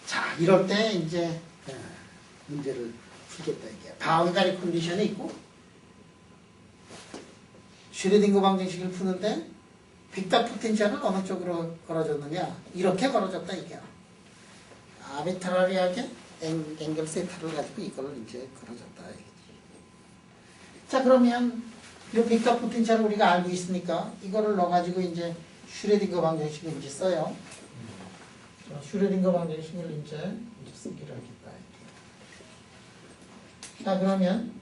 자 이럴 때 이제 문제를 풀겠다 이게. 바운다리 컨디션이 있고 슈레딩거 방정식을 푸는데 벡터 포텐셜은 어느 쪽으로 걸어졌느냐? 이렇게 걸어졌다 이게. 아비트라리하게 앵글 세타를 가지고 이걸 이제 걸어졌다 이게. 자, 그러면 이 벡터 포텐셜을 우리가 알고 있으니까 이거를 넣어가지고 이제 슈레딩거 방정식을 이제 써요. 자, 슈레딩거 방정식을 이제 쓰기로 하겠다. 자, 그러면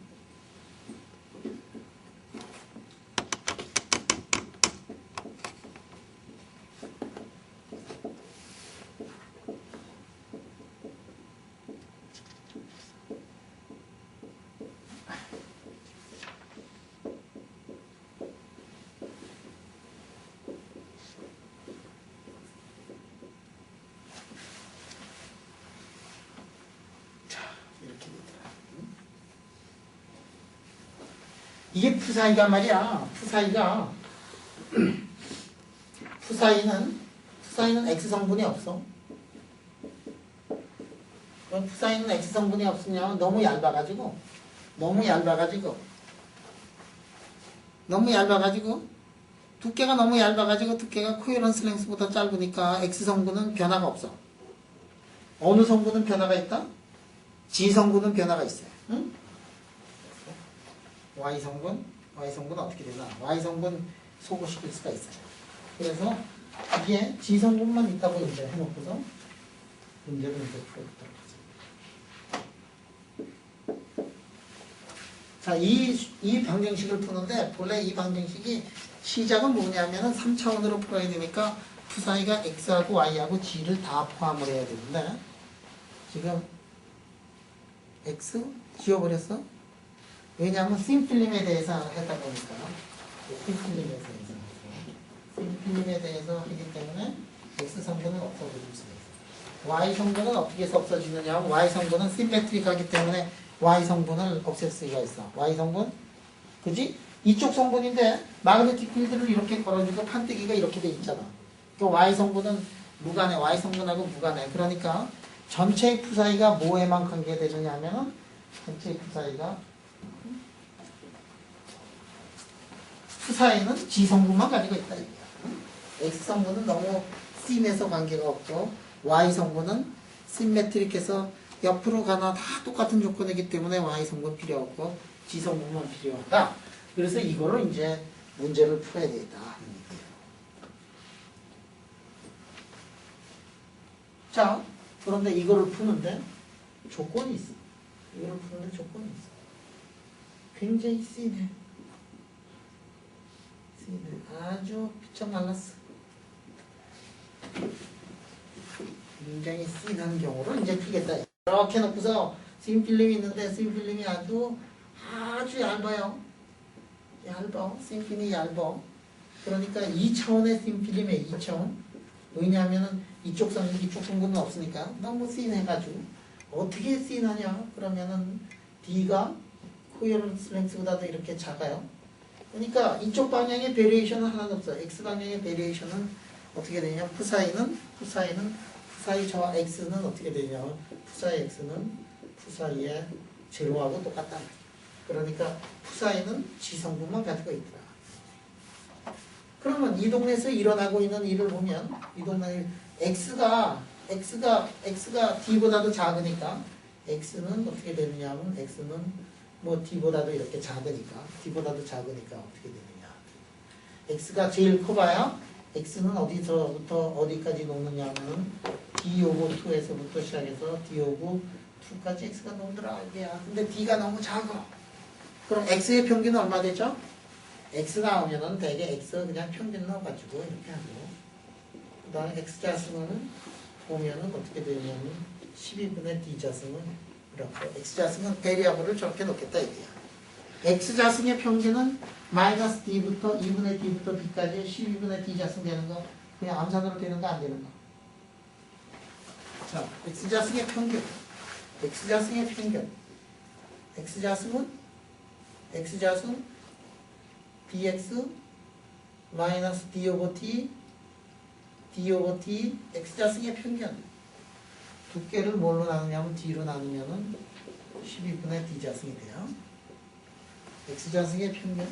이렇게 되더라. 이게 푸사이가 말이야. 푸사이는 X 성분이 없어. 그럼 푸사이는 X 성분이 없으냐면 너무 얇아가지고 두께가 너무 얇아가지고 두께가 코헤런스 랭스보다 짧으니까 X 성분은 변화가 없어. 어느 성분은 변화가 있다? G 성분은 변화가 있어요. 응? Y 성분 어떻게 되나? Y 성분 소거시킬 수가 있어요. 그래서 이게 G 성분만 있다고 이제 해놓고서 문제를 이제 풀어보도록 하죠. 자, 이 방정식을 푸는데 본래 이 방정식이 시작은 뭐냐면은 3차원으로 풀어야 되니까 푸사이가 X하고 Y하고 G를 다 포함을 해야 되는데 지금 X 지워버렸어? 왜냐하면 심필름에 대해서 했다 보니까 심필름에 대해서 하기 때문에 X 성분은 없어질 수가 있어. Y 성분은 어떻게 해서 없어지느냐 하면 Y 성분은 시메트릭하기 때문에 Y 성분을 없앨 수가 있어. Y 성분 그지? 이쪽 성분인데 마그네틱 필드를 이렇게 걸어주고 판때기가 이렇게 돼 있잖아. 그 Y 성분은 무관해. Y 성분하고 무관해. 그러니까 전체의 푸사이가 뭐에만 관계되느냐 하면은 전체의 푸사이는 G 성분만 가지고 있다 이거야. X 성분은 너무 심에서 관계가 없고 Y 성분은 심메트릭해서 옆으로 가나 다 똑같은 조건이기 때문에 Y 성분 필요 없고 G 성분만 필요하다. 그래서 이거를 이제 문제를 풀어야 되겠다. 자, 그런데 이거를 푸는데 조건이 있어. 굉장히 세네. 아주 피쩍 말랐어. 굉장히 씬한 경우를 이제 풀겠다. 이렇게 놓고서 심필름이 있는데 심필름이 아주 얇아요. 심필름이 얇아. 그러니까 2차원의 심필름에 2차원. 왜냐하면은 이쪽 성분은 없으니까 너무 씬해가지고 어떻게 씬하냐? 그러면은 D가 코헤런스 랭스보다도 이렇게 작아요. 그러니까 이쪽 방향의 베리에이션은 하나도 없어요. X 방향의 베리에이션은 어떻게 되냐? 푸사이 저와 X는 어떻게 되냐면 푸사이 X는 푸사이의 제로하고 똑같다. 그러니까 푸사이는 G 성분만 가지고 있더라. 그러면 이 동네에서 일어나고 있는 일을 보면 이 동네 X가 D보다도 작으니까 X는 어떻게 되느냐 하면 X는 뭐 D보다도 이렇게 작으니까 어떻게 되느냐. X가 제일 커봐야 X는 어디서부터 어디까지 녹느냐 하면 D 오브 2에서부터 시작해서 D 오브 2까지 X가 녹더라 이게야. 근데 D가 너무 작아. 그럼 X의 평균은 얼마 되죠? X 나오면은 대개 X 그냥 평균 넣어가지고 이렇게 하고 그 다음에 X자승은 보면은 어떻게 되냐면 12분의 D자승은 이렇게 X자승은 베리어블을 저렇게 놓겠다 이게야. X자승의 평균은 마이너스 D부터 2분의 D부터 B까지 12분의 D자승 되는 거 그냥 암산으로 되는 거 안 되는 거. 자, X자승의 평균 X자승은 dx 마이너스 d 오버 t x자승의 평균. 두께를 뭘로 나누냐면 d로 나누면은 12분의 d자승이 돼요. x자승의 평균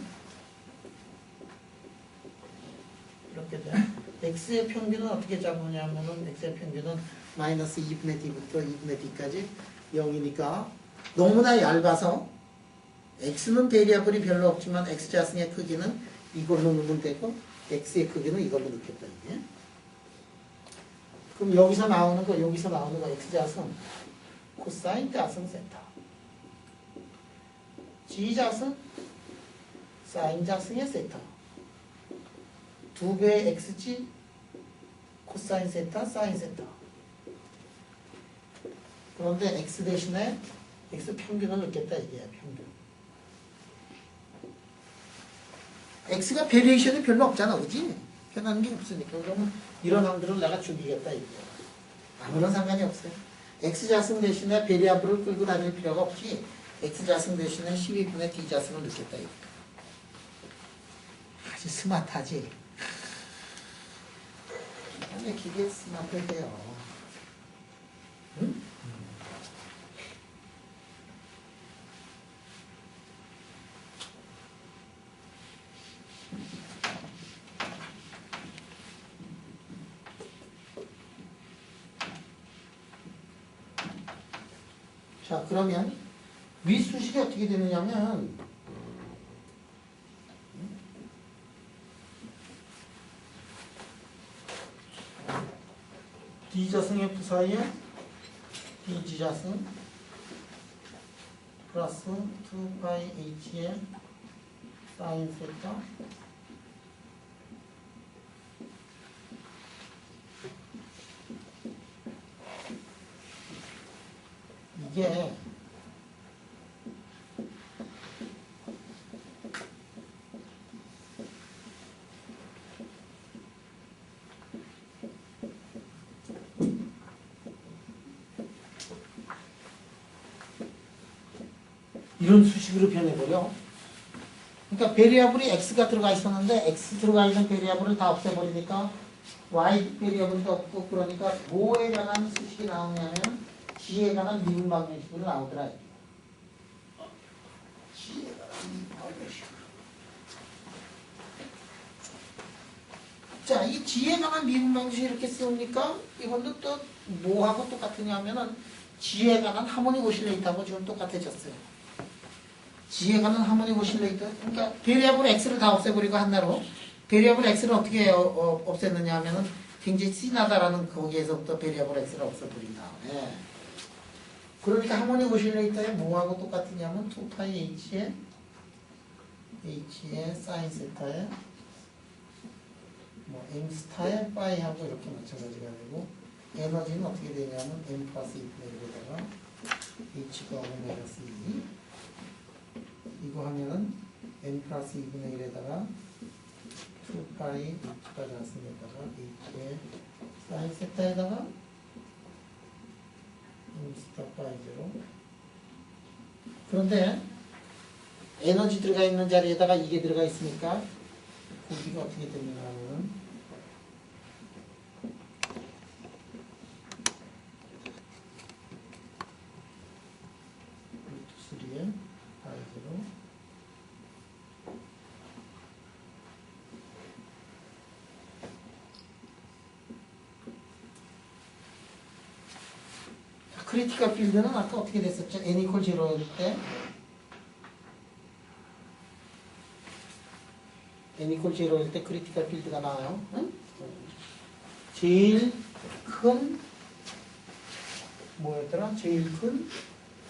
이렇게 돼요. x의 평균은 어떻게 잡느냐면은 x의 평균은 마이너스 2분의 d부터 2분의 d까지 0이니까 너무나 얇아서 x는 베리어블이 별로 없지만 x자승의 크기는 이걸로 넣으면 되고 x의 크기는 이걸로 넣겠다 이게. 그럼 여기서 나오는 거 x자승 코사인 자승 세타, g자승 사인 자승의 세타, 2배의 xg 코사인 세타 사인 세타. 그런데 x 대신에 x 평균을 넣겠다 이게 평균. x가 베리에이션이 별로 없잖아, 그지? 변하는 게 없으니까. 그러면 이런 항들을 내가 죽이겠다 이게. 아무런 상관이 없어요. x자승 대신에 베리어블을 끌고 다닐 필요가 없지. x자승 대신에 12분의 d자승을 넣겠다 이거. 아주 스마트하지. 기가 막히게 스마트해요. 응? 자, 그러면 윗수식이 어떻게 되느냐면 D자승 F 사이에 Dg자승 플러스 2파이 H의 사인 세타 이게 이런 수식으로 변해버려. 그러니까 베리어블이 x가 들어가 있었는데 x 들어가 있는 베리어블을 다 없애버리니까 y 베리어블도 없고, 그러니까 뭐에 관한 수식이 나오냐면 g에 관한 미분 방정식으로 나오더라. g에 관한 미분 방정식으로. 자, 이 g에 관한 미분 방정식 이렇게 쓰니까 이건도 또 뭐하고 똑같으냐면은 g에 관한 하모닉 오실레이터하고 지금 똑같아졌어요. g에 관한 하모닉 오실레이터, 그러니까 베리어블 x를 다 없애버리고 하나로 베리어블 x를 어떻게 없앴느냐 하면은 굉장히 진하다라는 거기에서부터 베리어블 x를 없애버린 다음에, 그러니까 하모닉 오실레이터에 뭐하고 똑같으냐면 2파이 h의 사인 세타에 뭐 m 스타의 파이하고 이렇게 마찬가지가 되고, 에너지는 어떻게 되냐면 m 플러스 2분의 1에다가 h가 오메가 c, 이거 하면은 n 플러스 2분의 1에다가 2파이 h가 자승에다가 h의 사인 세타에다가 m 스타 파이 제로. 그런데 에너지 들어가 있는 자리에다가 이게 들어가 있으니까 고기가 어떻게 되느냐 하면은 루트 3에 파이 제로 크리티컬 필드는 아까 어떻게 됐었죠? n 이퀄 0일 때 n 이퀄 0일 때 크리티컬 필드가 나와요. 응? 제일 큰 뭐였더라? 제일 큰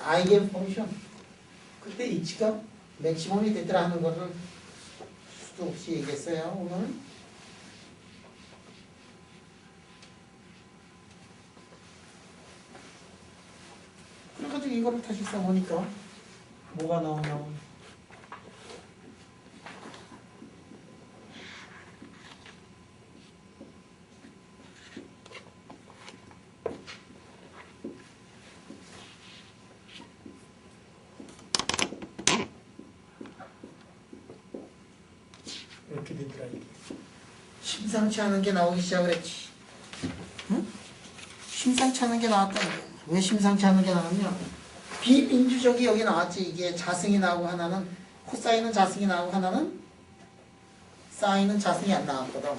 아이겐 펑션, 그때 H가 맥시멈이 되더라 하는 거를 수도 없이 얘기했어요 오늘. 그래가지고 이거를 다시 써보니까 뭐가 나오냐면 이렇게 되더라. 이게 심상치 않은 게 나오기 시작을 했지. 응? 심상치 않은 게 나왔다 이게. 왜 심상치 않은 게 나왔냐? 비민주적이 여기 나왔지. 이게 자승이 나오고 하나는 코사인은 자승이 나오고 하나는 사인은 자승이 안 나왔거든.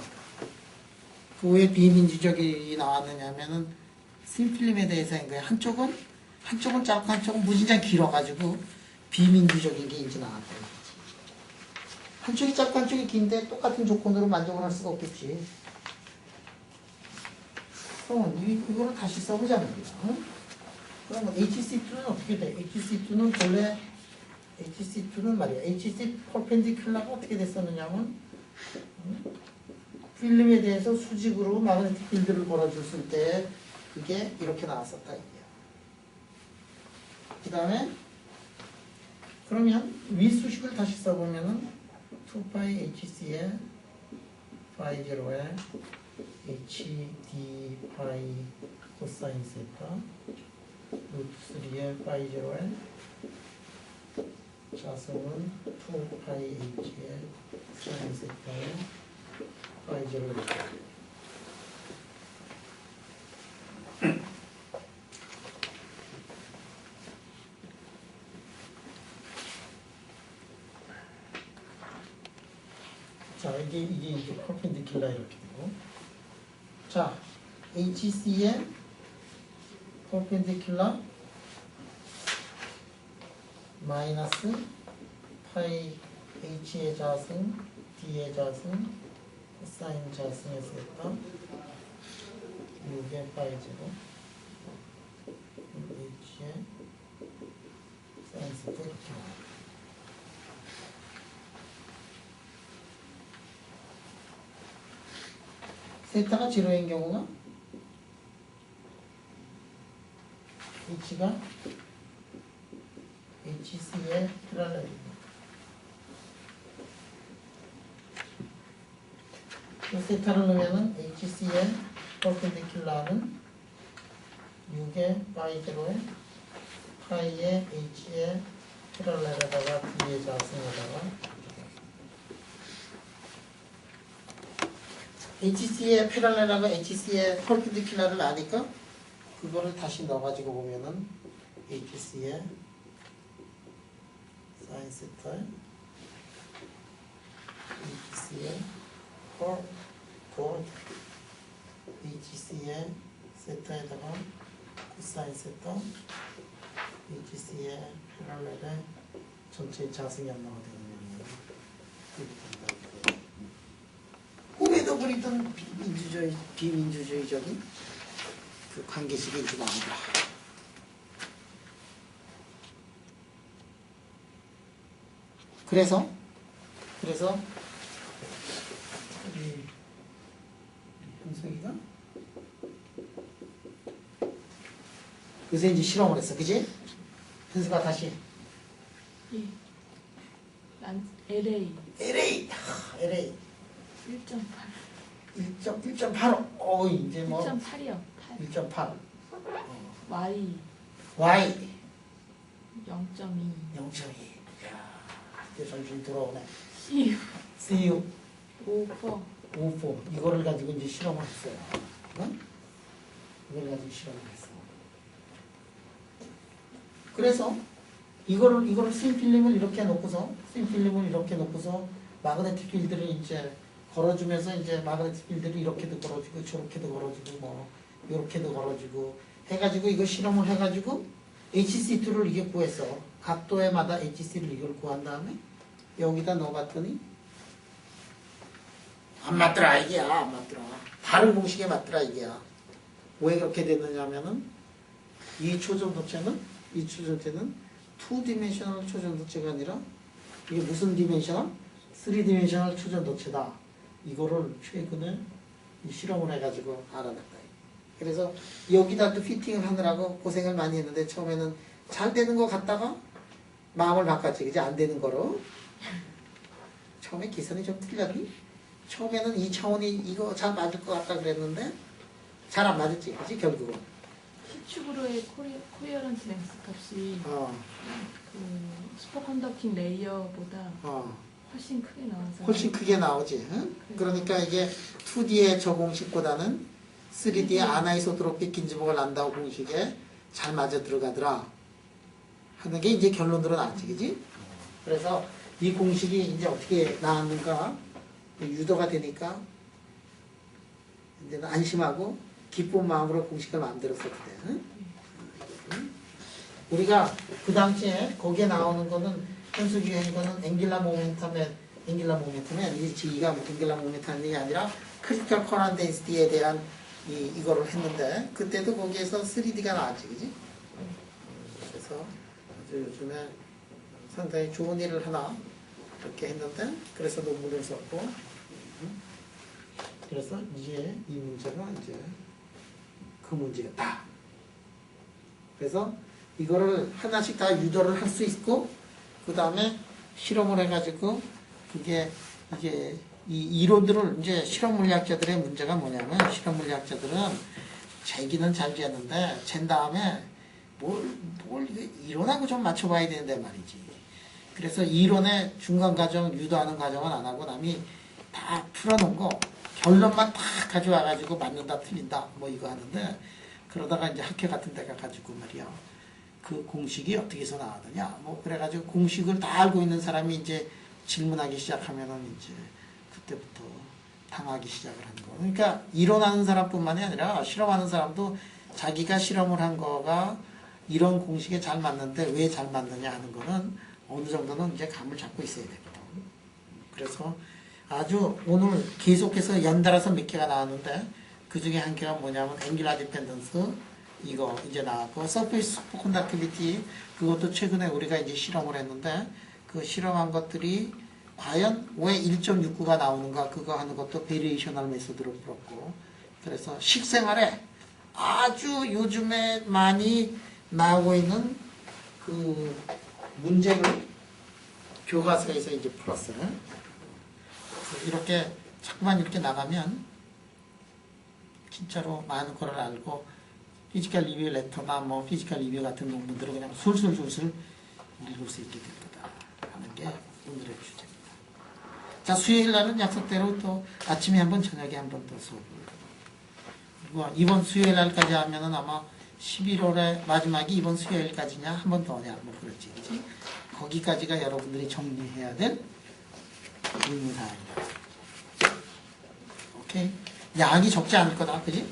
그 왜 비민주적이 나왔느냐면은 심플림에 대해서인 거야. 한쪽은 짧고 한쪽은 무진장 길어가지고 비민주적인 게 이제 나왔다. 한쪽이 짧고 한쪽이 긴데 똑같은 조건으로 만족을 할 수가 없겠지. 그럼 이거를 다시 써보자 말이야. 응? 그러면 HC2는 어떻게 돼? HC2는 본래 HC2는 말이야. HC 퍼펜디큘라가 어떻게 됐었느냐면 필름에 대해서 수직으로 마그네틱 필드를 걸어줬을 때 그게 이렇게 나왔었다 이게요. 그 다음에 그러면 위 수식을 다시 써보면은 2파이 HC에 파이 제로에 HD 파이 코사인 세타 루트 3에 파이 제로에 자성은 2파이 H에 사인 세타에 파이 제로 이렇게. 자, 이게 이제 퍼펜디큘라 이렇게 되고. 자, HC의 퍼펜디큘라 마이너스 파이 H의 자승, D의 자승, 사인 자승에서 했다. 6의 파이 제로, H의 사인 세타 이렇게 나와요. 세타가 제로인 경우가 H가 HC의 플랄렐입니다. 세타를 넣으면은 HC의 퍼펜디큘라는 6의 파이 제로에 파이의 H의 플랄렐에다가 D의 자승에다가 HC의 패럴렐하고 HC의 퍼펜디큘라를 아니까 그거를 다시 넣어가지고 보면은 HC의 사인 세타 HC의 콜 HC의 세타에다가 코사인 세타 HC의 패럴렐에 전체 자승이 안 나오게 되는 꿈에도 그리던 비민주주의적인 그 관계식이 이제 나온다. 그래서 우리 현석이가 요새 이제 실험을 했어, 그지? 현석아 다시. 예. 난 LA LA 1.8. 1.85. 이제 뭐 1.8이요. 8. 1.8. Y Y 0.2. 0.2. 야, 이제 점점 돌아오네. C CU 5.4. 54. 이거를 가지고 이제 실험을 했어요. 응? 이걸 가지고 실험을 했어. 그래서 이거를 스윙필름을 이렇게 놓고서 마그네틱 필드를 이제 걸어주면서 이제 마그네틱 필드를 이렇게도 걸어주고 저렇게도 걸어주고 뭐 이렇게도 걸어주고 해가지고 이거 실험을 해가지고 HC2를 이게 구했어. 각도에마다 HC를 이걸 구한 다음에 여기다 넣어봤더니 안 맞더라 이게야. 안 맞더라. 다른 공식에 맞더라 이게야. 왜 그렇게 됐느냐면은 이 초전도체는 2디멘셔널 초전도체가 아니라 이게 무슨 디멘셔널? 3디멘셔널 초전도체다. 이거를 최근에 실험을 해가지고 알아냈다. 그래서 여기다 또 피팅을 하느라고 고생을 많이 했는데 처음에는 잘 되는 거 같다가 마음을 바꿨지. 그지? 안 되는 거로. 처음에 기선이 좀 틀렸니? 처음에는 이 차원이 이거 잘 맞을 것 같다 그랬는데 잘 안 맞았지. 그지? 결국은. C축으로의 코리어런트 랭스 값이 그 슈퍼컨덕팅 레이어보다 훨씬 크게 나와서 훨씬 크게 나오지. 응? 그러니까 이게 2D의 저 공식보다는 3D의 아나이소트로픽 긴즈목을 난다고 공식에 잘 맞아 들어가더라 하는 게 이제 결론으로 나왔지. 그지? 그래서 이 공식이 이제 어떻게 나왔는가 유도가 되니까 이제는 안심하고 기쁜 마음으로 공식을 만들었었거든. 응? 우리가 그 당시에 거기에 나오는 거는 현수주행 거는 앵길라 모멘텀의 이가 앵길라 모멘텀이 아니라 크리티컬 커런트 덴시티에 대한 이거를 했는데 그때도 거기에서 3D가 나왔지, 그지? 그래서 아주 요즘에 상당히 좋은 일을 하나 이렇게 했는데 그래서 논문을 썼고 그래서 이제 이 문제가 이제 그 문제였다. 그래서 이거를 하나씩 다 유도를 할 수 있고 그 다음에 실험을 해가지고 그게 이게 이 이론들을 이제 실험 물리학자들의 문제가 뭐냐면 실험 물리학자들은 재기는 잘 재는데 잰 다음에 뭘 이론하고 좀 맞춰봐야 되는데 말이지. 그래서 이론의 중간 과정 유도하는 과정은 안 하고 남이 다 풀어놓은 거 결론만 다 가져와가지고 맞는다 틀린다 뭐 이거 하는데 그러다가 이제 학회 같은 데 가가지고 말이야 그 공식이 어떻게 해서 나왔느냐 뭐 그래가지고 공식을 다 알고 있는 사람이 이제 질문하기 시작하면은 이제 그때부터 당하기 시작을 하는 거. 그러니까 이론하는 사람뿐만이 아니라 실험하는 사람도 자기가 실험을 한 거가 이런 공식에 잘 맞는데 왜 잘 맞느냐 하는 거는 어느 정도는 이제 감을 잡고 있어야 됩니다. 그래서 아주 오늘 계속해서 연달아서 몇 개가 나왔는데 그 중에 한 개가 뭐냐면 앵귤라 디펜던스 이거 이제 나왔고 서페이스 슈퍼컨덕티비티 그것도 최근에 우리가 이제 실험을 했는데 그 실험한 것들이 과연 왜 1.69가 나오는가 그거 하는 것도 베리에이셔널 메소드로 풀었고 그래서 식생활에 아주 요즘에 많이 나오고 있는 그 문제를 교과서에서 이제 풀었어요. 그래서 이렇게 자꾸만 이렇게 나가면 진짜로 많은 거를 알고 피지컬 리뷰 레터나 뭐 피지컬 리뷰 같은 논문들을 그냥 술술술술 읽을 수 있게 될 거다 하는 게 오늘의 주제입니다. 자, 수요일 날은 약속대로 또 아침에 한 번, 저녁에 한 번 더 수업을. 그리고 이번 수요일 날까지 하면은 아마 11월의 마지막이 이번 수요일까지냐, 한 번 더냐, 뭐 그렇지, 그치? 거기까지가 여러분들이 정리해야 될 의무사항이다. 오케이? 양이 적지 않을 거다, 그지?